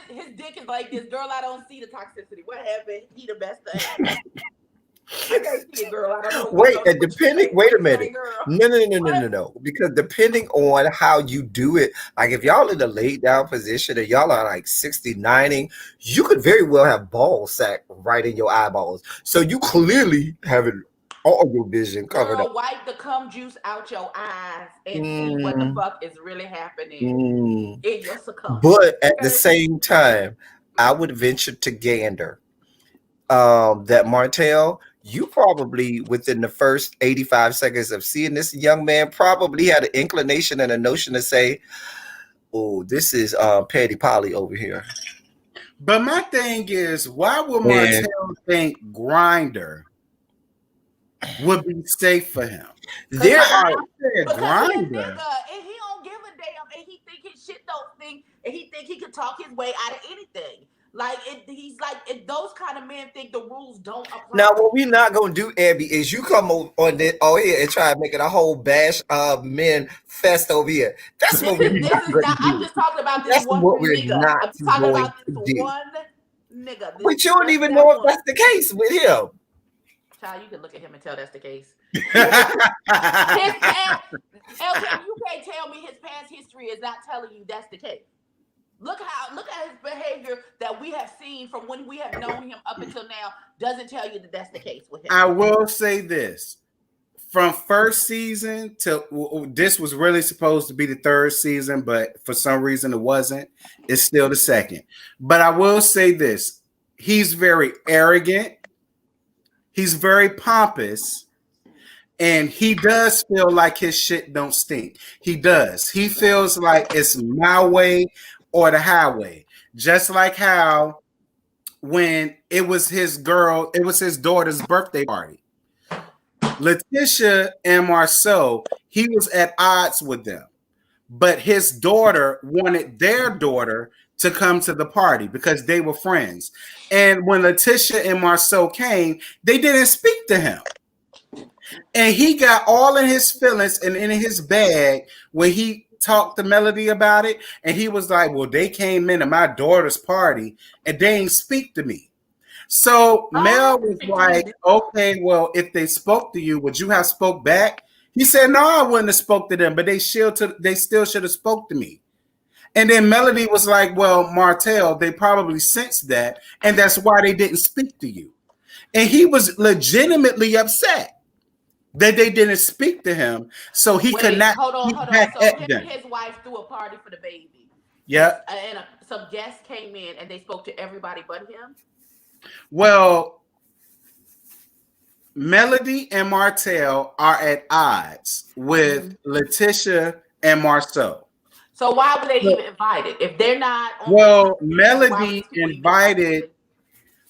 His dick is like this. Girl, I don't see the toxicity. What happened? He the best thing. I can't see it, girl. I don't know. Wait a minute. No. Because depending on how you do it, like if y'all in a laid down position and y'all are like 69ing, you could very well have ball sack right in your eyeballs. So you clearly haven't All your vision covered up. Girl, wipe the cum juice out your eyes and see what the fuck is really happening in your circumference. But at the Okay? same time, I would venture to gander that Martell, you probably within the first 85 seconds of seeing this young man probably had an inclination and a notion to say, "Oh, this is Petty Polly over here." But my thing is, why would And Martell think Grinder would be safe for him? there Because are he a Grinder. nigga and he don't give a damn and he think his shit don't stink and he think he can talk his way out of anything. Like he's like if those kind of men think the rules don't apply. now what we're not gonna do, Abby, is you come on here and try to make it a whole bash men fest over here. That's what we're not gonna do. I'm just talking about this That's one what we're nigga. not I'm talking going about this to do. one nigga. But you don't even know if that's the case with him. Child, you can look at him and tell that's the case. His past, LK, you can't tell me his past history is not telling you that's the case. Look at his behavior that we have seen from when we have known him up until now doesn't tell you that that's the case with him. I will say this. From first season to this was really supposed to be the third season, but for some reason it wasn't. It's still the second. But I will say this. He's very arrogant. He's very pompous. And he does feel like his shit don't stink. He does. He feels like it's my way or the highway. Just like how when it was his daughter's birthday party. Letitia and Marceau, he was at odds with them. But his daughter wanted their daughter to come to the party because they were friends. And when Letitia and Marceau came, they didn't speak to him. And he got all in his feelings and in his bag when he talked to Melody about it. And he was like, well, they came into my daughter's party and they ain't speak to me. So Mel was like, okay, well, if they spoke to you, would you have spoke back? He said, no, I wouldn't have spoke to them, but they still should have spoke to me. And then Melody was like, well, Martell, they probably sensed that, and that's why they didn't speak to you. And he was legitimately upset that they didn't speak to him, so he could not. Hold on. So him and his wife threw a party for the baby. Yeah. And some guests came in, and they spoke to everybody but him. Well, Melody and Martell are at odds with Letitia and Marceau. So why were they even invited if they're not? Well, Melody invited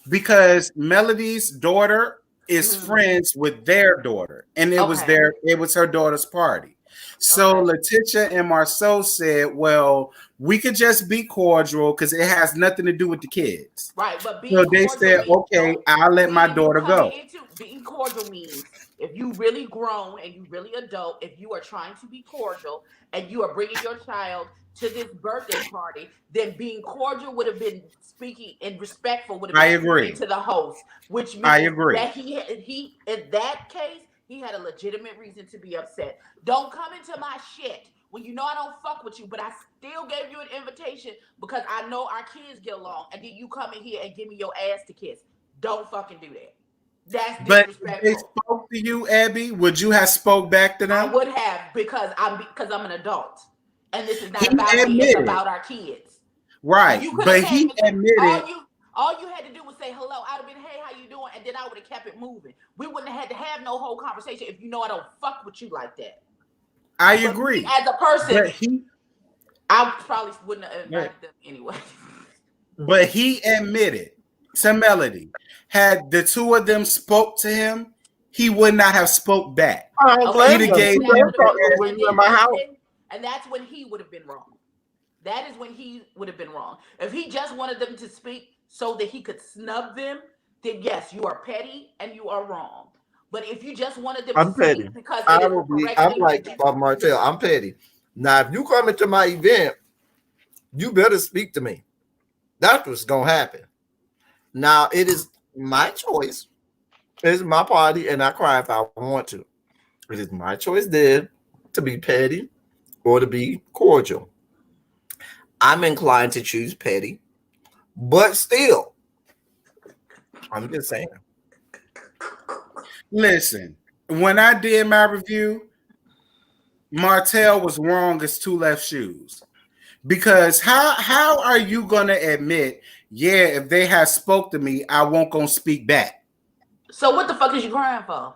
because Melody's daughter is friends with their daughter, and it was her daughter's party. So Letitia and Marceau said, well, we could just be cordial because it has nothing to do with the kids. Right, but so they said, okay, I'll let my daughter go. Being cordial means if you really grown and you really adult, if you are trying to be cordial and you are bringing your child to this birthday party, then being cordial would have been speaking and respectful would have been speaking to the host, which means that he in that case, he had a legitimate reason to be upset. Don't come into my shit when you know I don't fuck with you, but I still gave you an invitation because I know our kids get along, and then you come in here and give me your ass to kiss. Don't fucking do that. That's disrespectful. But if they spoke to you, Abby, would you have spoke back to them? I would have because I'm an adult, and this is not about me. It's about our kids. Right, but he admitted. All you had to do was say hello. I'd have been, hey, how you doing? And then I would have kept it moving. We wouldn't have had to have no whole conversation if you know I don't fuck with you like that. I agree. As a person, I probably wouldn't have invited them anyway. But he admitted to Melody, had the two of them spoke to him, he would not have spoke back. And that's when he would have been wrong. That is when he would have been wrong. If he just wanted them to speak so that he could snub them, then yes, you are petty and you are wrong. But if you just wanted them to speak because I'm like Bob Martell, I'm petty. Now, if you come into my event, you better speak to me. That's what's gonna happen. Now, it is my choice. It's my party, and I cry if I want to. It is my choice there to be petty or to be cordial. I'm inclined to choose petty, but still, I'm just saying. Listen, when I did my review, Martell was wrong as two left shoes. Because how are you gonna admit, yeah, if they had spoke to me, I won't gonna speak back? So what the fuck is you crying for?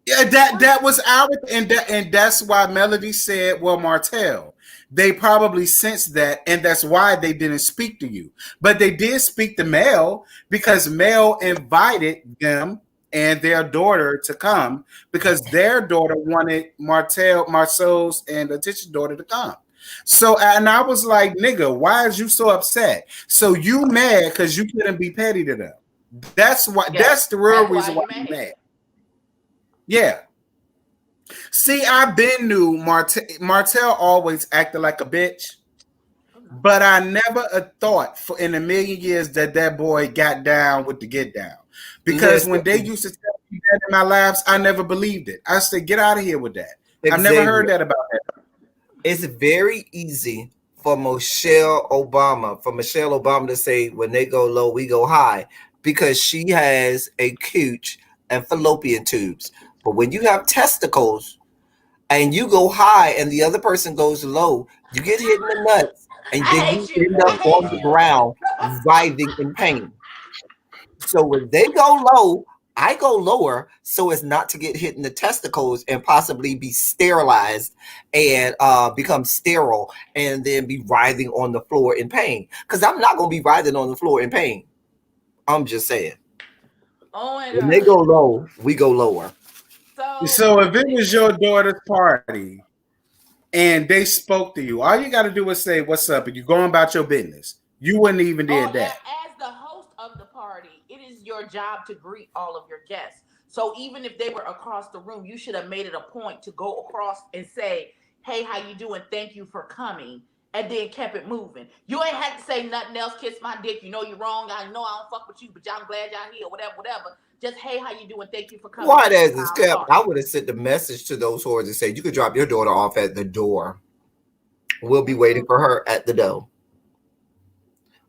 Yeah, that was our and that's why Melody said, well, Martell, they probably sensed that, and that's why they didn't speak to you. But they did speak to Mel because Mel invited them and their daughter to come because their daughter wanted Marcel's and Letitia's daughter to come. So, and I was like, nigga, why is you so upset? So you mad because you couldn't be petty to them. That's why. Yeah, that's the real reason why you're mad. Yeah. See, I've been knew Martell always acted like a bitch, but I never thought for in a million years that boy got down with the get down. Because when they used to tell me that in my labs, I never believed it. I said, get out of here with that. I've never heard that about that. It's very easy for Michelle Obama to say when they go low, we go high, because she has a cooch and fallopian tubes. But when you have testicles and you go high and the other person goes low, you get hit in the nuts and then you end up on the ground writhing in pain. So when they go low, I go lower so as not to get hit in the testicles and possibly be sterilized and become sterile and then be writhing on the floor in pain. Because I'm not going to be writhing on the floor in pain. I'm just saying. Oh my God. When they go low, we go lower. So if it was your daughter's party and they spoke to you, all you got to do is say, what's up? And you're going about your business. You wouldn't even did that. As the host of the party, it is your job to greet all of your guests. So even if they were across the room, you should have made it a point to go across and say, hey, how you doing? Thank you for coming. And then kept it moving. You ain't had to say nothing else, kiss my dick. You know you're wrong. I know I don't fuck with you, but I'm glad y'all here, whatever. Just, hey, how you doing? Thank you for coming. Why as is kept, I would have sent the message to those whores and said, you could drop your daughter off at the door. We'll be waiting for her at the door.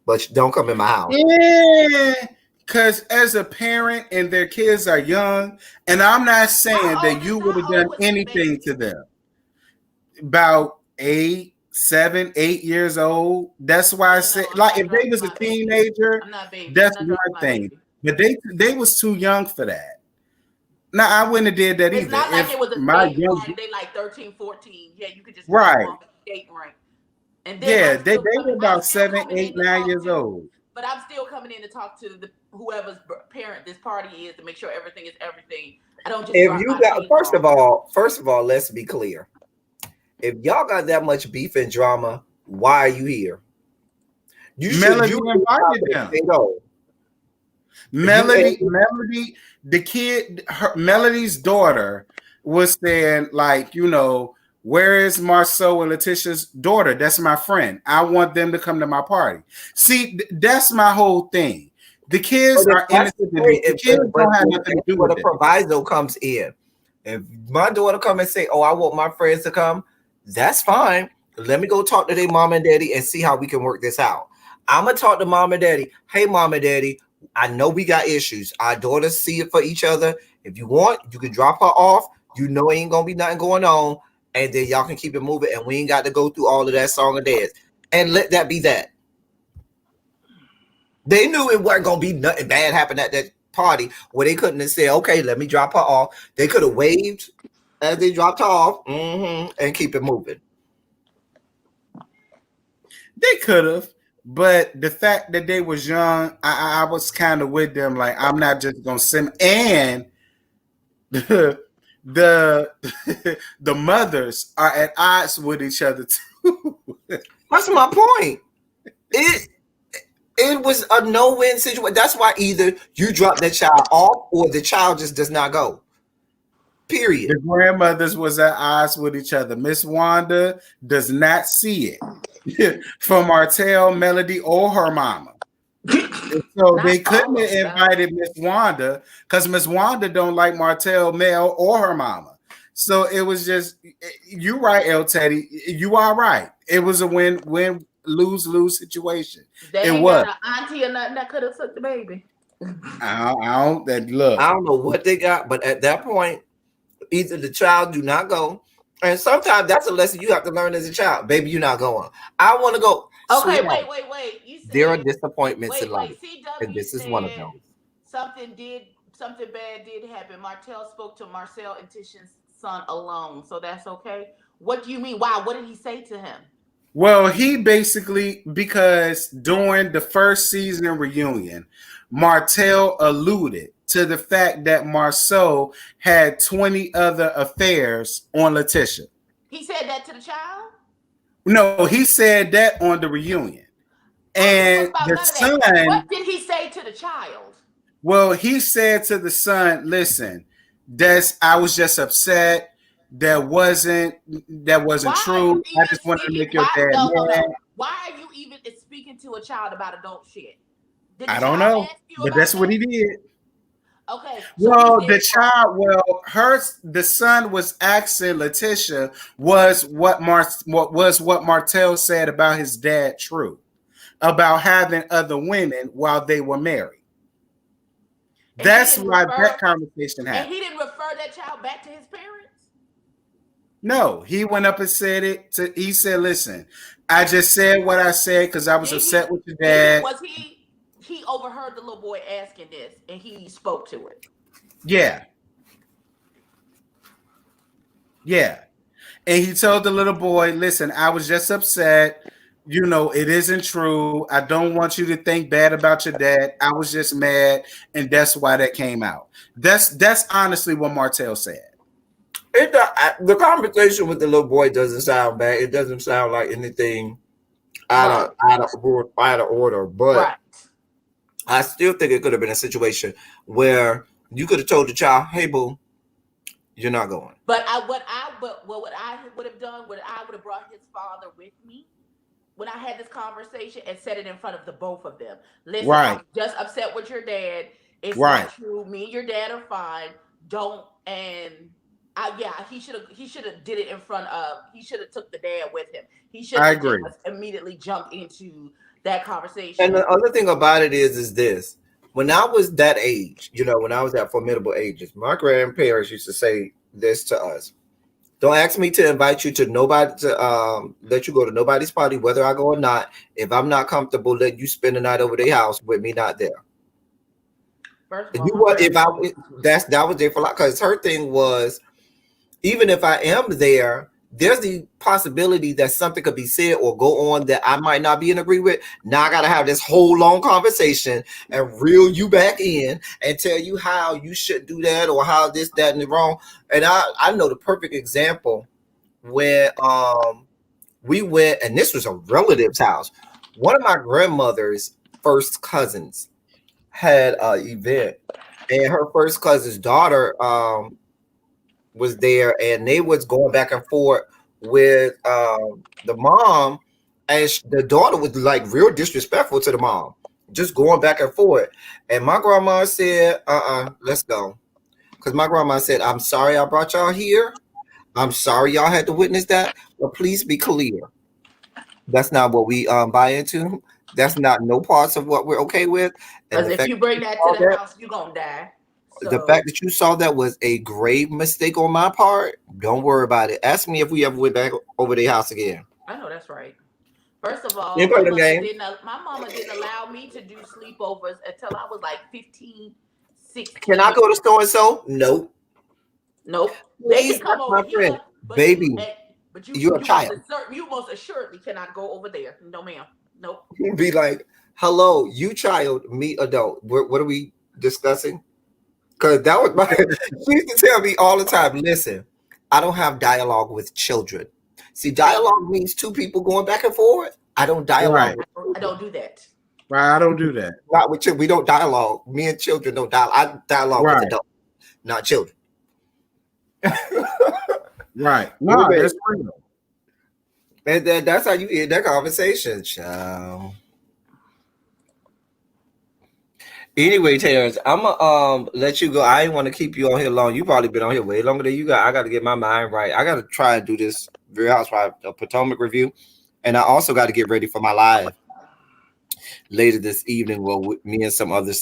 But don't come in my house. Yeah, because as a parent and their kids are young, and I'm not saying that you would have done anything to them. About 7, 8 years old. That's why I said, like, if they was a teenager, that's one thing. But they was too young for that. No, I wouldn't have did that either. It's not like it was a young, they like 13, 14. Yeah, you could just right. Skating rink. And then they were about 7, 8, 9 years old. But I'm still coming in to talk to whoever's parent this party is to make sure everything is everything. I don't just. If you got first of all, let's be clear. If y'all got that much beef and drama, why are you here? Melody invited them. Melody, the kid, Melody's daughter was saying, like, you know, where is Marceau and Letitia's daughter? That's my friend. I want them to come to my party. See, that's my whole thing. The kids are innocent. The kids don't have nothing to do with it. The proviso comes in. If my daughter come and say, oh, I want my friends to come, that's fine. Let me go talk to their mom and daddy and see how we can work this out. I'm going to talk to mom and daddy. Hey, mom and daddy, I know we got issues. Our daughters see it for each other. If you want, you can drop her off. You know ain't going to be nothing going on. And then y'all can keep it moving. And we ain't got to go through all of that song and dance. And let that be that. They knew it wasn't going to be nothing bad happen at that party where they couldn't have said, okay, let me drop her off. They could have waved as they dropped her off and keep it moving. They could have, but the fact that they was young, I was kind of with them. Like, I'm not just gonna send. And the mothers are at odds with each other too. That's my point. It was a no-win situation. That's why either you drop that child off or the child just does not go. Period. The grandmothers was at odds with each other. Miss Wanda does not see it from Martell, Melody, or her mama. So they couldn't have invited Miss Wanda because Miss Wanda don't like Martell, Mel, or her mama. So it was just, you right, El Teddy. You are right. It was a win, lose situation. They ain't got an auntie or nothing that could have took the baby. I don't know what they got, but at that point, either the child do not go, and sometimes that's a lesson you have to learn as a child. Baby, you're not going. I want to go. Okay, Sweetheart, wait. You said there are disappointments in life, and CW this is one of said those. something bad did happen. Martell spoke to Marcel and Titian's son alone, so that's okay. What do you mean? Why? What did he say to him? Well, he basically, because during the first season reunion, Martell alluded to the fact that Marceau had 20 other affairs on Letitia. He said that to the child? No, he said that on the reunion. And the son, what did he say to the child? Well, he said to the son, listen, I was just upset. That wasn't true. I just wanted to make your dad mad. Why are you even speaking to a child about adult shit? I don't know, but that's what he did. Okay. Well, the son was asking Letitia, was what Martell said about his dad true? About having other women while they were married. That's why that conversation happened. And he didn't refer that child back to his parents? No, he went up and said it. He said, listen, I just said what I said because I was upset with your dad. Was he overheard the little boy asking this and he spoke to it? Yeah. Yeah. And he told the little boy, listen, I was just upset. You know, it isn't true. I don't want you to think bad about your dad. I was just mad, and that's why that came out. That's honestly what Martell said. The conversation with the little boy doesn't sound bad. It doesn't sound like anything out of order. But I still think it could have been a situation where you could have told the child, "Hey, boo, you're not going." But what I would have done, I would have brought his father with me when I had this conversation and said it in front of the both of them. Listen, I'm just upset with your dad. It's not true. Me and your dad are fine. Don't he should have did it in front of. He should have took the dad with him. He should have immediately jumped into that conversation. And the other thing about it is this: when I was that age, when I was at formidable ages, my grandparents used to say this to us: "Don't ask me to invite you to nobody to let you go to nobody's party, whether I go or not. If I'm not comfortable, let you spend the night over their house with me not there." First of all, that was there for life, because her thing was, even if I am there, there's the possibility that something could be said or go on that I might not be in agree with. Now I got to have this whole long conversation and reel you back in and tell you how you should do that or how this, that, and the wrong. And I know the perfect example where we went, and this was a relative's house. One of my grandmother's first cousins had an event, and her first cousin's daughter was there, and they was going back and forth with the mom, and the daughter was like real disrespectful to the mom, just going back and forth. And my grandma said, let's go. Because my grandma said, I'm sorry I brought y'all here. I'm sorry y'all had to witness that, but please be clear. That's not what we buy into. That's not no parts of what we're okay with. Because if you bring that to the house, you're going to die. So, the fact that you saw that was a grave mistake on my part, don't worry about it. Ask me if we ever went back over their house again. I know that's right. First of all, my mama didn't allow me to do sleepovers until I was like 15, 16. Can I go to so-and-so? Nope. They can come over here, baby. But you're a child. You most assuredly cannot go over there. No, ma'am. Nope. Be like, hello, you child, me adult. What are we discussing? Because that was she used to tell me all the time, listen, I don't have dialogue with children. See, dialogue means two people going back and forth. I don't dialogue. I don't do that. Right, I don't do that. Not with children. We don't dialogue. Me and children don't dialogue. I dialogue with adults, not children. Right. No, that's real. And that's how you end that conversation, child. Anyway, Terrence, I'm gonna let you go. I ain't want to keep you on here long. You probably been on here way longer than you got. I got to get my mind right. I got to try and do this Real Housewives of Potomac review, and I also got to get ready for my live later this evening. Well, with me and some other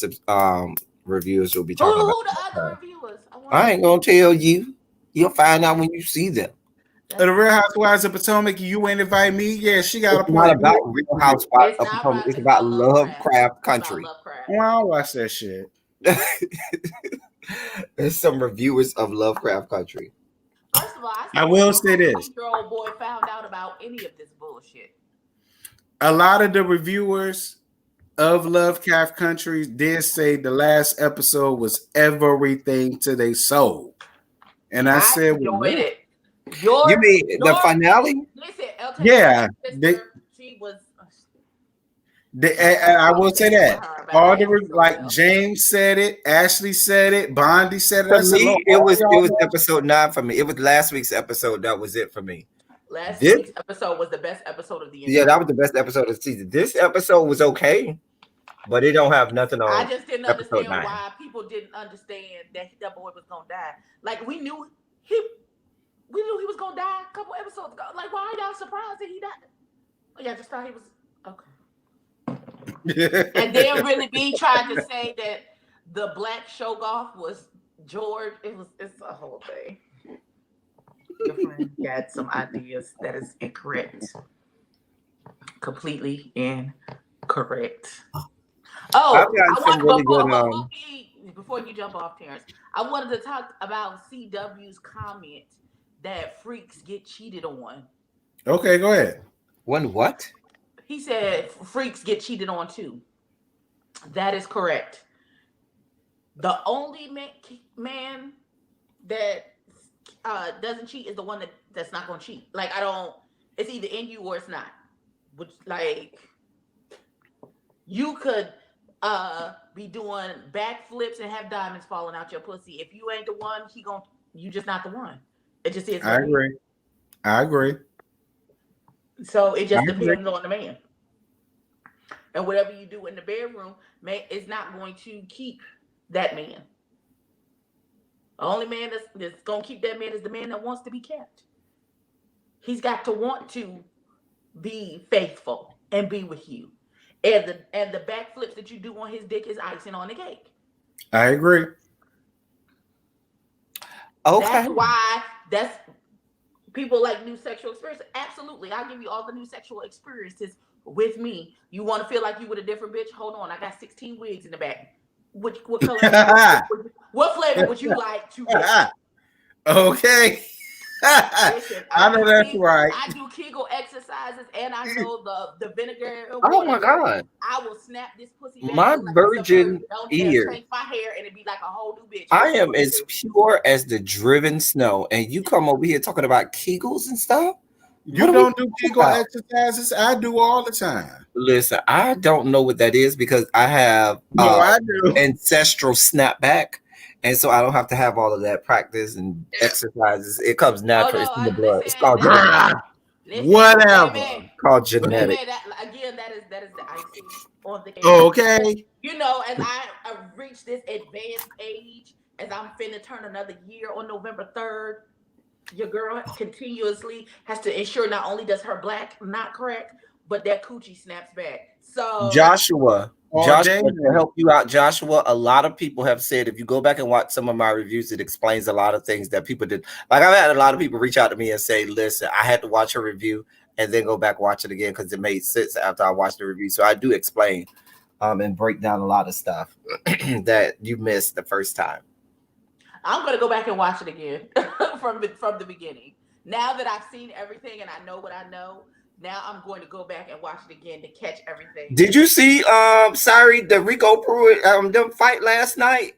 reviewers will be talking about. Who the other reviewers? I ain't gonna tell you. You'll find out when you see them. The Real Housewives of Potomac, you ain't invite me. Yeah, she got It's a not point. about Real Housewives of Potomac. It's about Lovecraft Country. Well, I'll watch that shit. There's some reviewers of Lovecraft Country. First of all, I will say this: your old boy found out about any of this bullshit. A lot of the reviewers of Lovecraft Country did say the last episode was everything to their soul, and I said, enjoyed it. You mean the finale? Listen, yeah, she was. I will say that all the like James said it, Ashley said it, Bondi said it. For me, it was episode 9 for me. It was last week's episode. That was it for me. Last week's episode was the best episode of the year. Yeah, that was the best episode of the season. This episode was okay, but it don't have nothing on. I just didn't understand why people didn't understand that boy was gonna die. Like we knew he was gonna die a couple episodes ago. Like, why are y'all surprised that he died? Oh, yeah, I just thought he was okay. And then really be trying to say that the black Shogoff was George. It's a whole thing. Your friend got some ideas that is incorrect. Completely incorrect. Before you jump off, Terrence, I wanted to talk about CW's comment that freaks get cheated on. Okay, go ahead. What? He said freaks get cheated on too. That is correct. The only man that doesn't cheat is the one that's not going to cheat. Like, it's either in you or it's not. Which, like, you could be doing backflips and have diamonds falling out your pussy. If you ain't the one, you just not the one. It just is. I agree. So it just depends on the man. And whatever you do in the bedroom, is not going to keep that man. The only man that's going to keep that man is the man that wants to be kept. He's got to want to be faithful and be with you. And the backflips that you do on his dick is icing on the cake. I agree. Okay. That's people like new sexual experience. Absolutely. I'll give you all the new sexual experiences with me. You want to feel like you with a different bitch? Hold on. I got 16 wigs in the back. What color? What flavor would you like to get? Okay. Listen, I know that's right. I do Kegel exercises and I know the vinegar. Oh my God. I will snap this pussy back. My virgin ear. Change my hair and it'd be like a whole new bitch. I am as pure as the driven snow. And you come over here talking about Kegels and stuff? You don't do Kegel exercises? I do all the time. Listen, I don't know what that is because I have I do. ancestral snapback. And so I don't have to have all of that practice and exercises. It comes natural. It's in the blood. It's called genetic. Whatever. It's called genetic. That is the icing on the cake. Okay. You know, as I reach this advanced age, as I'm finna turn another year on November 3rd, your girl continuously has to ensure not only does her black not crack, but that coochie snaps back. So Joshua, to help you out, Joshua, a lot of people have said if you go back and watch some of my reviews, it explains a lot of things that people did. Like I've had a lot of people reach out to me and say, listen, I had to watch a review and then go back watch it again because it made sense after I watched the review. So I do explain and break down a lot of stuff that you missed the first time. I'm gonna go back and watch it again from the beginning. Now that I've seen everything and I know what I know, now I'm going to go back and watch it again to catch everything. Did you see the Rico Pruitt them fight last night?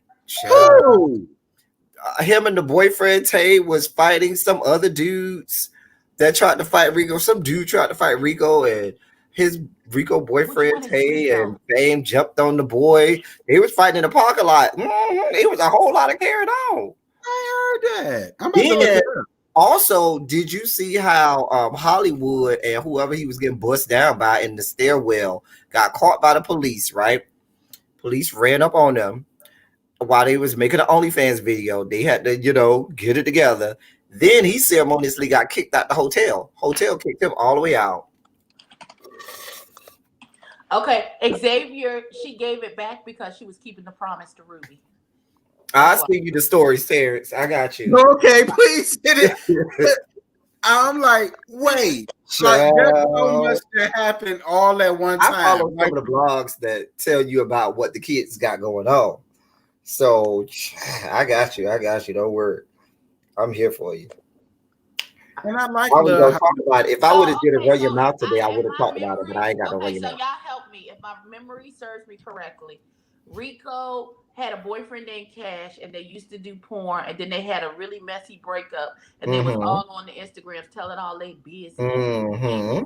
Him and the boyfriend Tay was fighting some other dudes that tried to fight Rico. Some dude tried to fight Rico and his Rico boyfriend Tay and Fame jumped on the boy. They was fighting in the parking lot. It was a whole lot of carrying on. I heard that. I'm about to look it up. Also, did you see how Hollywood and whoever he was getting bust down by in the stairwell got caught by the police, right? Police ran up on them while they was making an OnlyFans video. They had to, get it together. Then he ceremoniously got kicked out the hotel. Hotel kicked him all the way out. Okay, Xavier, she gave it back because she was keeping the promise to Ruby. I'll send you the stories, Terrence. I got you. Okay, please hit it. I'm like, wait, like there's so much that happened all at one time. I follow like, some of the blogs that tell you about what the kids got going on. So I got you. Don't worry. I'm here for you. and I like I was the gonna talk about it. If I would have did a run your so mouth today, I in would have my talked about it, but memory- I ain't got no run Okay, your so mouth. y'all help me if my memory serves me correctly. Rico had a boyfriend named Cash, and they used to do porn, and then they had a really messy breakup, and they was all on the Instagrams telling all they business. Mm-hmm.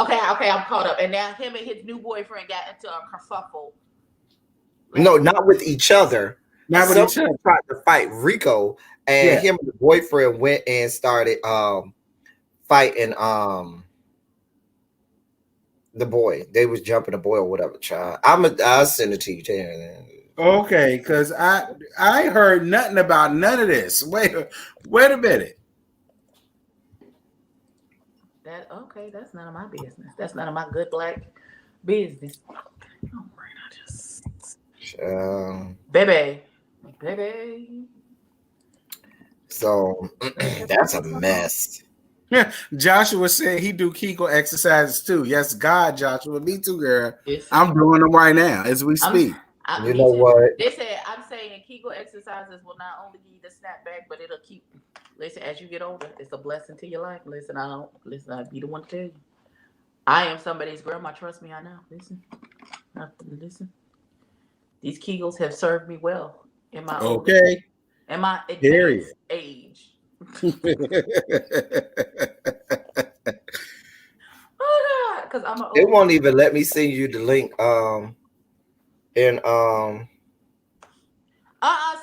Okay, I'm caught up, and now him and his new boyfriend got into a kerfuffle. No, not with each other. not with each other. Tried to fight Rico, and him and the boyfriend went and started fighting the boy. They was jumping the boy or whatever. Child, I'll send it to you, Terrence. Okay, because I heard nothing about none of this. Wait a minute. That's none of my business. That's none of my good black business. Baby. So that's a mess. Yeah, Joshua said he do Kegel exercises too. Yes, God, Joshua, me too, girl. I'm doing them right now as we speak. You know what? They said I'm saying Kegel exercises will not only give you the snapback, but it'll keep. Listen, as you get older, it's a blessing to your life. Listen, I'll be the one to tell you. I am somebody's grandma. Trust me, I know. Listen. These Kegels have served me well in my advanced age. Oh God, because I'm an. They won't even let me send you the link.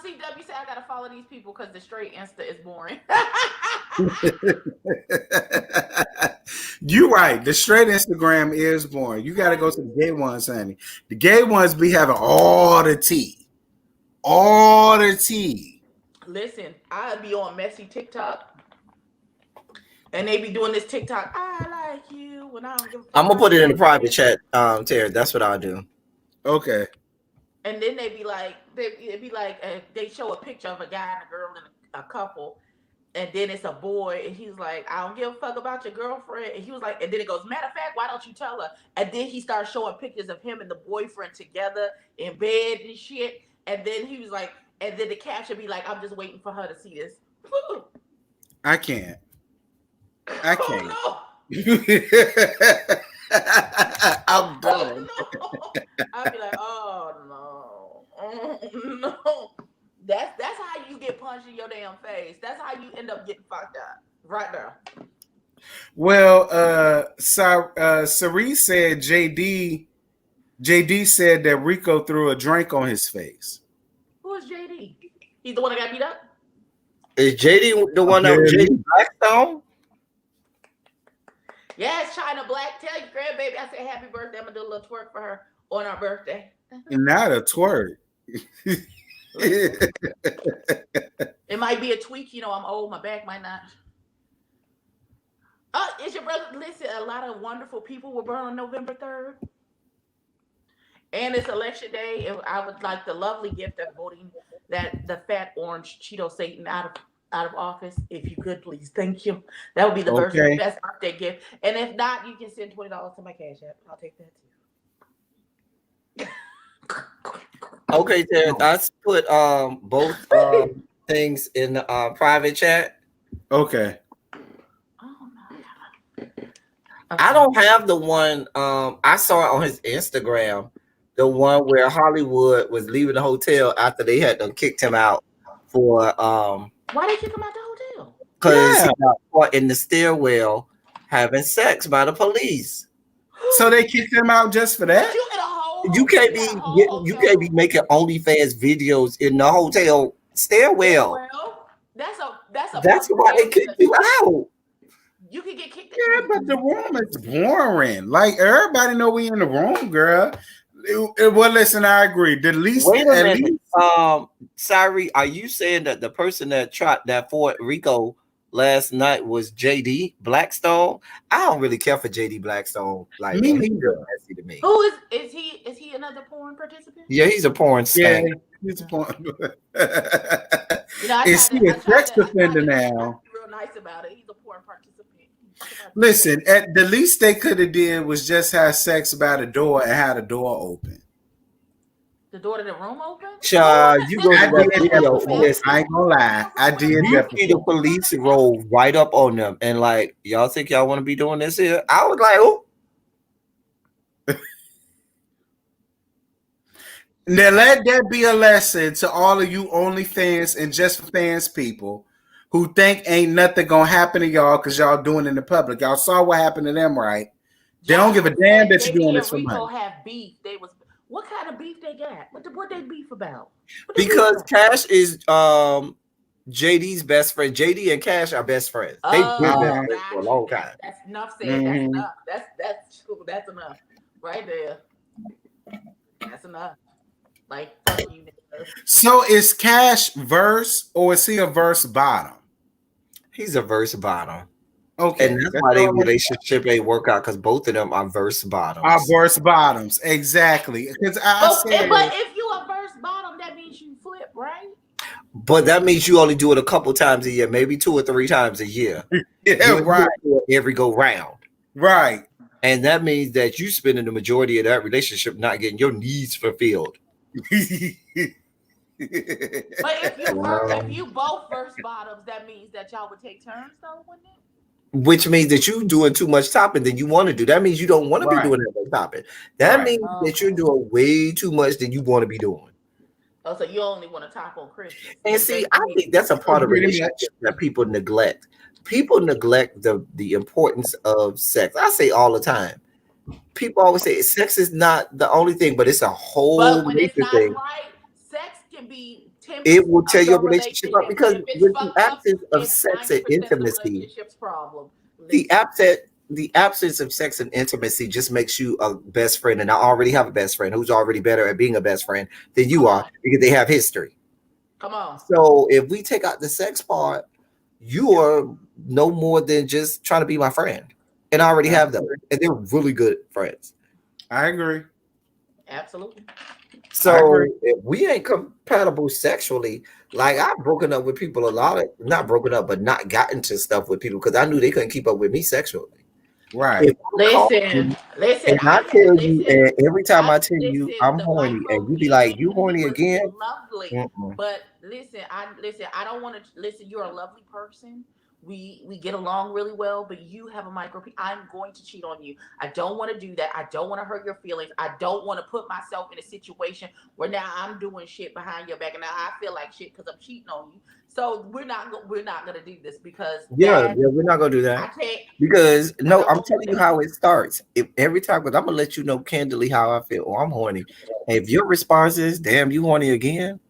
CW said I gotta follow these people because the straight Insta is boring. You're right. The straight Instagram is boring. You got to go to the gay ones, honey. The gay ones be having all the tea. All the tea. Listen, I'll be on messy TikTok. And they be doing this TikTok. I like you when I don't give a fuck. I'm gonna put it in the private chat, Terry. That's what I'll do. Okay. And then they show a picture of a guy and a girl and a couple, and then it's a boy, and he's like, I don't give a fuck about your girlfriend. And he was like, and then it goes, matter of fact, why don't you tell her? And then he starts showing pictures of him and the boyfriend together in bed and shit. And then he was like, and then the caption be like, I'm just waiting for her to see this. I can't. Oh, no. I'm done. No. I'll be like, oh no. That's how you get punched in your damn face. That's how you end up getting fucked up. Right there. Well, Cerise said JD said that Rico threw a drink on his face. Who is JD? He's the one that got beat up? Is JD the one that was JD Blackstone? Yes, China Black. Tell your grandbaby I said happy birthday. I'm gonna do a little twerk for her on our birthday. Not a twerk. It might be a tweak, I'm old, my back might not. Is your brother? Listen, a lot of wonderful people were born on November 3rd. And it's election day. And I would like the lovely gift of voting the fat orange Cheeto Satan out of office. If you could, please. Thank you. That would be the best birthday gift. And if not, you can send $20 to my Cash App. I'll take that too. Okay, Terrence, I put both things in the private chat. Okay. Oh my God. I don't have the one I saw it on his Instagram, the one where Hollywood was leaving the hotel after they had kicked him out for why they kick him out the hotel? Because he got caught in the stairwell having sex by the police. So they kicked him out just for that? You can't be making OnlyFans videos in the hotel stairwell. That's why they kicked you out. You can get kicked. Yeah, but the room is boring. Like everybody know we in the room, girl. Well, listen, I agree. Wait a minute. Sorry, are you saying that the person that fought Rico last night was JD Blackstone? I don't really care for JD Blackstone. Like me neither. to me. Who is he? Is he another porn participant? Yeah, he's a porn Yeah, skank. he's a point. I Is tried he to, a sex offender now? be real nice about it. He's a porn participant. Listen, at the least they could have did was just have sex by the door and had the door open. The door to the room open? Child, you go to I that did video. that before. Listen, I ain't gonna lie. I did you that see the before. police roll right up on them and like, y'all think y'all want to be doing this here? I was like, oh. Now let that be a lesson to all of you OnlyFans and Just for Fans people who think ain't nothing gonna happen to y'all because y'all doing it in the public. Y'all saw what happened to them, right? They don't give a damn that you're doing this for money. Have beef. What kind of beef they got? What they beef about? Because Cash is JD's best friend. JD and Cash are best friends. They've been best friends for a long time. That's enough said. That's enough. That's enough. Right there. That's enough. Like, fuck you, nigga. So is Cash verse or is he a verse bottom? He's a verse bottom. Okay. And that's why their relationship ain't work out because both of them are verse bottoms. Are verse bottoms. Exactly. Because but if you a verse bottom, that means you flip, right? But that means you only do it a couple times a year, maybe 2 or 3 times a year. Yeah, right. Every go round. Right. And that means that you spending the majority of that relationship not getting your needs fulfilled. But if you both verse bottoms, that means that y'all would take turns, though, wouldn't it? Which means that you doing too much topping than you want to do. That means you don't want to be doing that much topping. That means that you're doing way too much than you want to be doing. Oh, so you only want to top on Christmas. And see, I think that's a part of relationship that people neglect. People neglect the importance of sex. I say all the time. People always say sex is not the only thing, but it's a whole major thing. Right, sex can be 10%. It will tear your relationship up because with the absence of sex and intimacy, the absence of sex and intimacy just makes you a best friend. And I already have a best friend who's already better at being a best friend than you are because they have history. Come on. So if we take out the sex part, you are no more than just trying to be my friend. And I already have them. And they're really good friends. I agree. Absolutely. So if we ain't compatible sexually, like I've broken up with people not broken up, but not gotten to stuff with people because I knew they couldn't keep up with me sexually. Right. Listen. And I tell you, and every time I tell you I'm horny, and you be like, "You horny again?" Lovely, but listen. I don't want to listen. You're a lovely person. We get along really well, but you have a micro. I'm going to cheat on you. I don't want to do that. I don't want to hurt your feelings. I don't want to put myself in a situation where now I'm doing shit behind your back, and now I feel like shit because I'm cheating on you. So we're not gonna do this because we're not gonna do that. I can't, because I'm telling you how it starts. If every time, because I'm gonna let you know candidly how I feel. Oh, I'm horny. And if your response is, "Damn, you horny again,"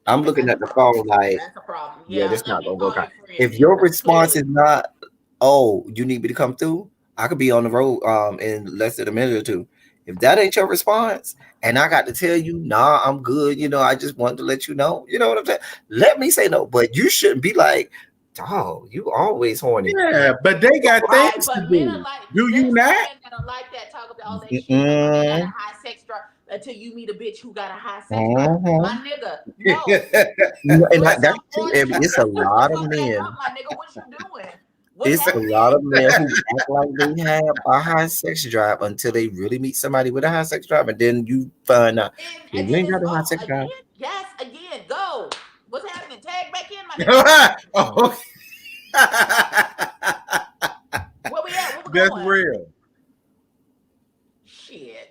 I'm looking at the phone like, that's a problem. Yeah, that's not gonna work out. If your response is not, "Oh, you need me to come through," I could be on the road in less than a minute or two. If that ain't your response, and I got to tell you, "Nah, I'm good," I just wanted to let you know. You know what I'm saying? Let me say no, but you shouldn't be like, "Oh, you always horny." Yeah, but they got things to do. Do you not? I don't like that. Talk about all that shit. Got a high sex drive until you meet a bitch who got a high sex drive. My nigga, no. And that's true. It's a lot of men. My nigga, what you doing? It's a lot of men who act like they have a high sex drive until they really meet somebody with a high sex drive, and then you find out you ain't got a high sex drive. Yes, again, go. What's happening? Tag back in, my nigga. Oh, where we at? Where we that's going? real. Shit.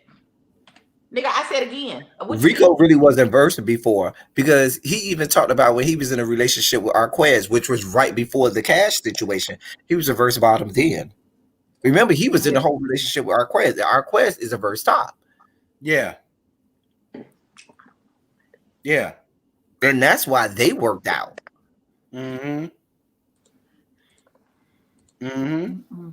Nigga, I said again. Rico really wasn't versed before because he even talked about when he was in a relationship with Arquez, which was right before the Cash situation. He was a verse bottom then. Remember, he was in the whole relationship with Arquez. Arquez is a verse top. Yeah. Yeah. And that's why they worked out. Mm-hmm. Mm-hmm.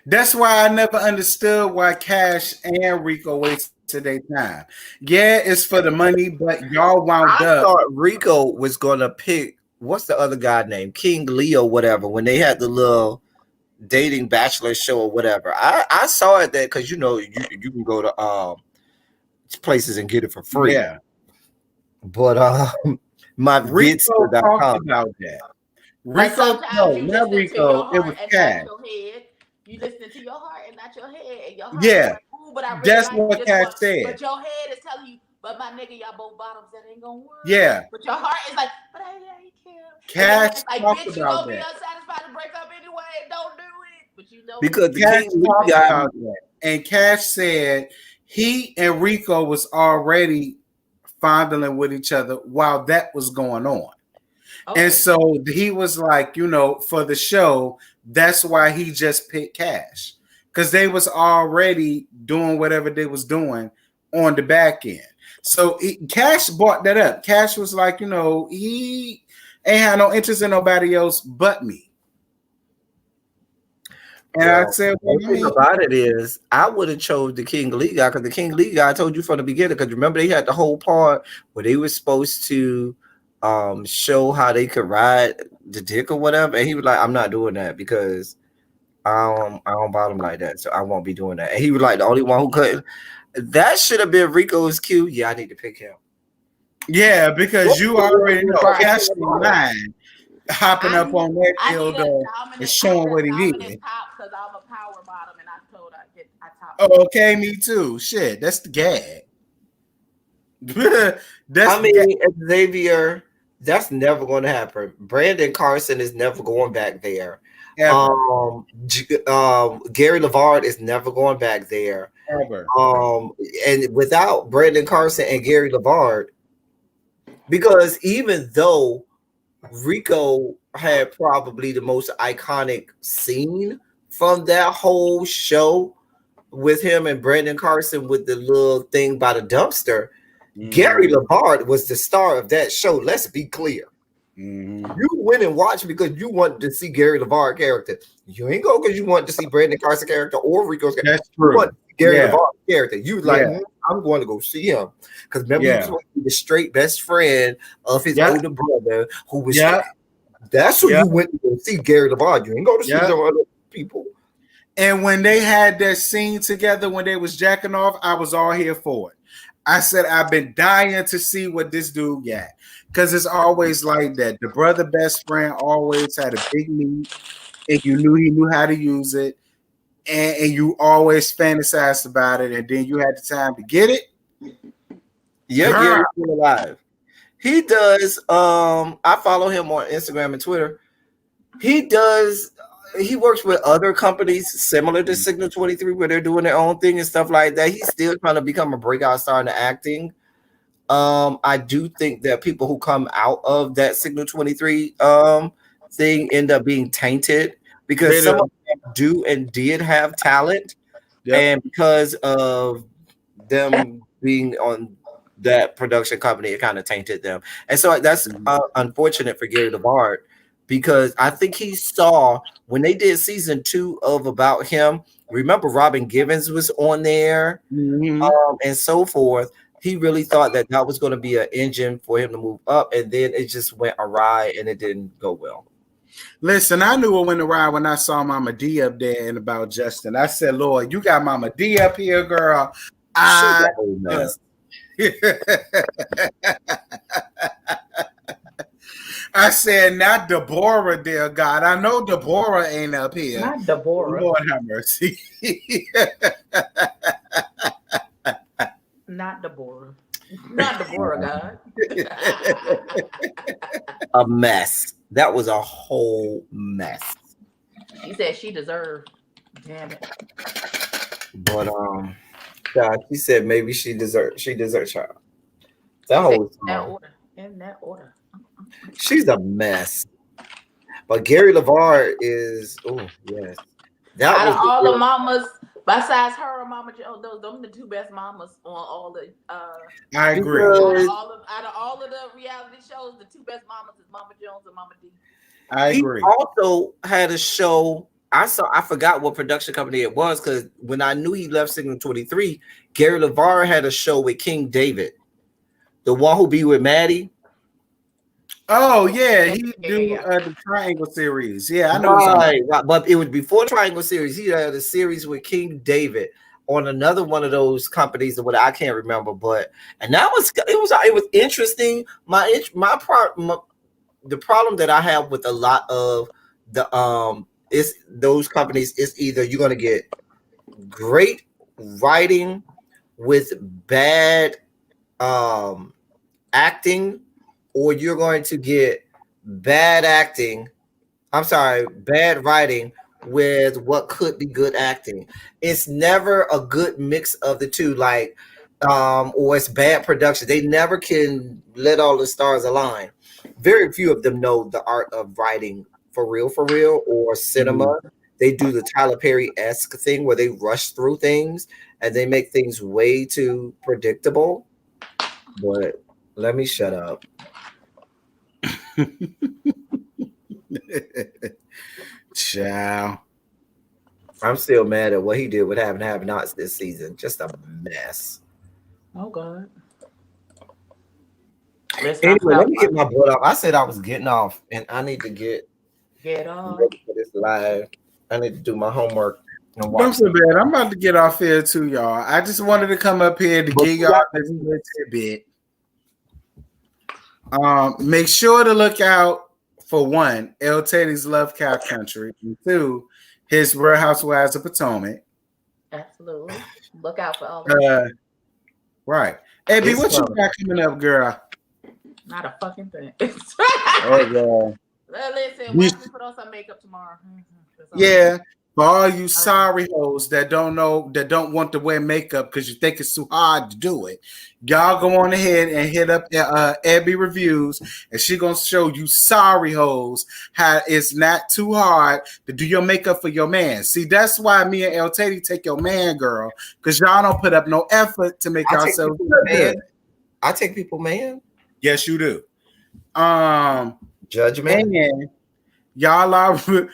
That's why I never understood why Cash and Rico wasted their time. Yeah, it's for the money, but y'all wound up. I thought Rico was gonna pick what's the other guy named King Leo, whatever. When they had the little dating bachelor show or whatever. I saw it there because you can go to places and get it for free. Yeah. But my Rico talked vidster.com. about that. Like Rico, sometimes you not listen to your Rico. It was heart and Cash. not your head. You listen to your heart and not your head. And your heart Yeah, is like, ooh, but I really that's like what this Cash one. said. But your head is telling you, but my nigga, y'all both bottoms, that ain't gonna work. Yeah. But your heart is like, but I ain't care. Cash Like, talked bitch, you about gonna be that. unsatisfied to break up anyway. Don't do it. But you know Because the Cash King Lee talked guy, about that. And Cash said he and Rico was already fondling with each other while that was going on. Okay. And so he was like, for the show, that's why he just picked Cash. Because they was already doing whatever they was doing on the back end. So Cash brought that up. Cash was like, he ain't had no interest in nobody else but me. And I said, the thing about it is, I would have chose the King Lee guy because the King Lee guy I told you from the beginning. Because remember, they had the whole part where they were supposed to show how they could ride the dick or whatever, and he was like, "I'm not doing that because I don't bottom like that, so I won't be doing that." And he was like, the only one who couldn't. That should have been Rico's cue. Yeah, I need to pick him. Yeah, because you already know Cash line hopping up on that dildo and showing what he did. Because I'm a power bottom, and I told I top. Oh, okay, me too. Shit, that's the gag. Xavier, that's never going to happen. Brandon Carson is never going back there. Gary LeVard is never going back there. Ever. And without Brandon Carson and Gary LeVard, because even though Rico had probably the most iconic scene from that whole show with him and Brandon Carson with the little thing by the dumpster, Gary LeVard was the star of that show. Let's be clear. You went and watched because you wanted to see Gary LeVard character. You ain't go because you wanted to see Brandon Carson character or Rico's character. That's true. You want Gary LeVard character. You was like, I'm going to go see him. Because remember, he was the straight best friend of his older brother who was that's who you went to go see, Gary LeVard. You ain't go to see some other people. And when they had that scene together when they was jacking off, I was all here for it. I said, I've been dying to see what this dude got. Because it's always like that. The brother best friend always had a big need, and you knew he knew how to use it, and you always fantasized about it, and then you had the time to get it. Yeah, Gary's still alive. He does. I follow him on Instagram and Twitter. He works with other companies similar to Signal 23 where they're doing their own thing and stuff like that. He's still trying to become a breakout star in the acting. I do think that people who come out of that Signal 23 thing end up being tainted because some of them do and did have talent, and because of them being on that production company, it kind of tainted them. And so that's unfortunate for Gary LeVard, because I think he saw when they did season 2 of About Him. Remember, Robin Givens was on there, and so forth. He really thought that that was going to be an engine for him to move up, and then it just went awry and it didn't go well. Listen, I knew it went awry when I saw Mama D up there and About Justin. I said, Lord, you got Mama D up here, girl. I said, not Deborah, dear God. I know Deborah ain't up here. Not Deborah. Lord have mercy. Not Deborah. Not Deborah, God. A mess. That was a whole mess. She said she deserved. Damn it. But God, she said maybe she deserves child. That whole in that order. She's a mess. But Gary LeVard is yes. That out was of all the mamas, besides her and Mama Jones, those are the two best mamas on all the I agree. Out of all of the reality shows, the two best mamas is Mama Jones and Mama D. I agree. He also had a show. I forgot what production company it was, because when I knew he left Signal 23, Gary LeVard had a show with King David, the one who be with Maddie. Oh yeah, he do Yeah. the Triangle series. Yeah, I know what's Right, right. But it was before Triangle Series. He had a series with King David on another one of those companies or what I can't remember. But and that was it was interesting. The problem that I have with a lot of the is those companies is either you're gonna get great writing with bad acting, or you're going to get bad acting. I'm sorry, bad writing with what could be good acting. It's never a good mix of the two, like or it's bad production. They never can let all the stars align. Very few of them know the art of writing for real, or cinema. Mhm. They do the Tyler Perry-esque thing where they rush through things and they make things way too predictable. But let me shut up. Ciao. I'm still mad at what he did with Have Nots this season. Just a mess. Oh God. Let's not Anyway, let stop. me get my butt off. I said I was getting off, and I need to get Get on. ready for this live. I need to do my homework and Don't watch. feel bad. I'm about to get off here too, y'all. I just wanted to come up here to But give you y'all got- this little tidbit. Make sure to look out for one, El Teddy's Love Cow Country, and two, his Real Housewives of Potomac. Absolutely. Look out for all that. Right. Hey, B, It's what you coming. got coming up, girl? Not a fucking thing. Oh, yeah. Listen, You- watch me put on some makeup tomorrow. That's all. Yeah. For all you sorry hoes that don't know, that don't want to wear makeup because you think it's too hard to do it, y'all go on ahead and hit up Abby Reviews, and she gonna show you sorry hoes how it's not too hard to do your makeup for your man. See, that's why me and El Teddy take your man, girl, because y'all don't put up no effort to make I take yourselves people look man. good. I take people man. Yes, you do. Judgment. And y'all are Judgment.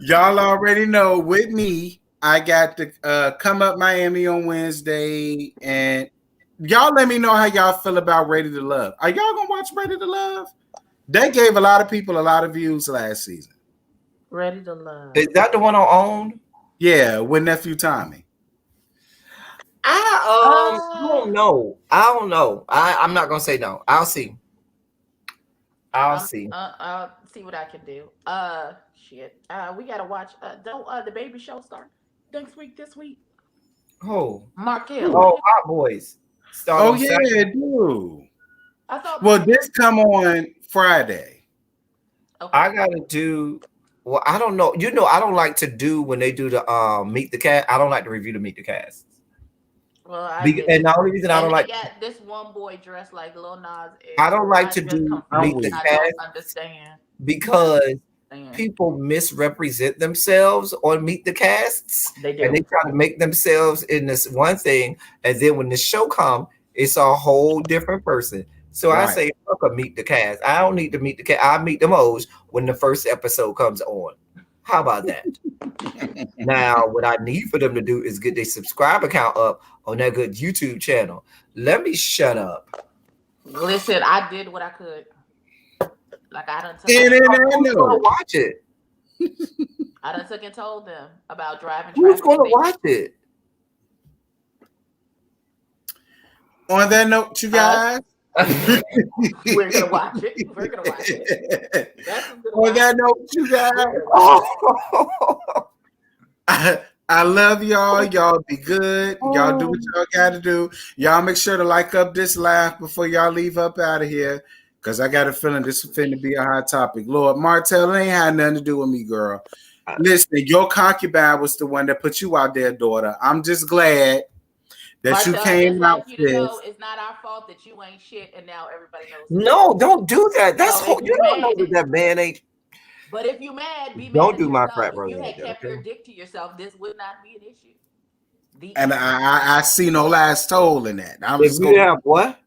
y'all already know with me, I got to come up Miami on Wednesday, and y'all let me know how y'all feel about Ready to Love. Are y'all gonna watch Ready to Love? They gave a lot of people a lot of views last season. Ready to love. Is that the one on OWN? Yeah, with nephew Tommy. I don't know. I'm not gonna say no. I'll see. I'll see. I'll see what I can do. Shit. We gotta watch. Don't the baby show start next week? This week? Oh, Martell. Hot Boys. Start Oh on yeah, Saturday. dude. I thought. Well, this come on Friday. Okay. I gotta do. Well, I don't know. You know, I don't like to do when they do the Meet the Cast. I don't like to review the Meet the Cast. Well, And the only reason I don't like got this one boy dressed like Lil Nas X. I don't like to just do confused. Meet the I Cast don't understand. because people misrepresent themselves on Meet the Casts. They do. And they try to make themselves in this one thing, and then when the show comes, it's a whole different person. So I Right. say, fuck a Meet the Cast. I don't need to meet the cast. I meet the most when the first episode comes on. How about that? Now, what I need for them to do is get their subscriber count up on that good YouTube channel. Let me shut up. Listen, I did what I could. Like I done took. Who's gonna watch it? I done took and told them about driving. Who's gonna watch it? On that note, you guys. We're gonna watch it. We're gonna watch it. On that note, you guys. I love y'all. Y'all be good. Y'all do what y'all got to do. Y'all make sure to like up this live before y'all leave up out of here, because I got a feeling this is finna be a hot topic. Lord, Martell, it ain't had nothing to do with me, girl. Listen, your concubine was the one that put you out there, daughter. I'm just glad that Martell, you came out. Like you to know, it's not our fault that you ain't shit, and now everybody knows. No, don't do that. That's so you don't know that man ain't. But if you mad, be mad. Don't do my yourself. frat If brother. you had kept your dick to yourself, this would not be an issue. And I see no last toll in that. I'm just gonna have what?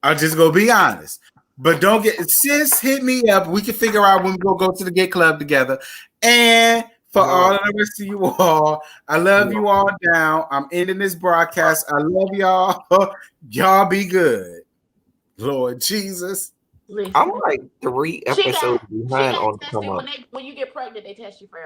I'm just gonna be honest. But don't get sis hit me up. We can figure out when we go to the gay club together. And For all of the rest of you all, I love you all down. I'm ending this broadcast. I love y'all. Y'all be good. Lord Jesus. I'm like 3 episodes behind on the come tested up. when you get pregnant, they test you for everything.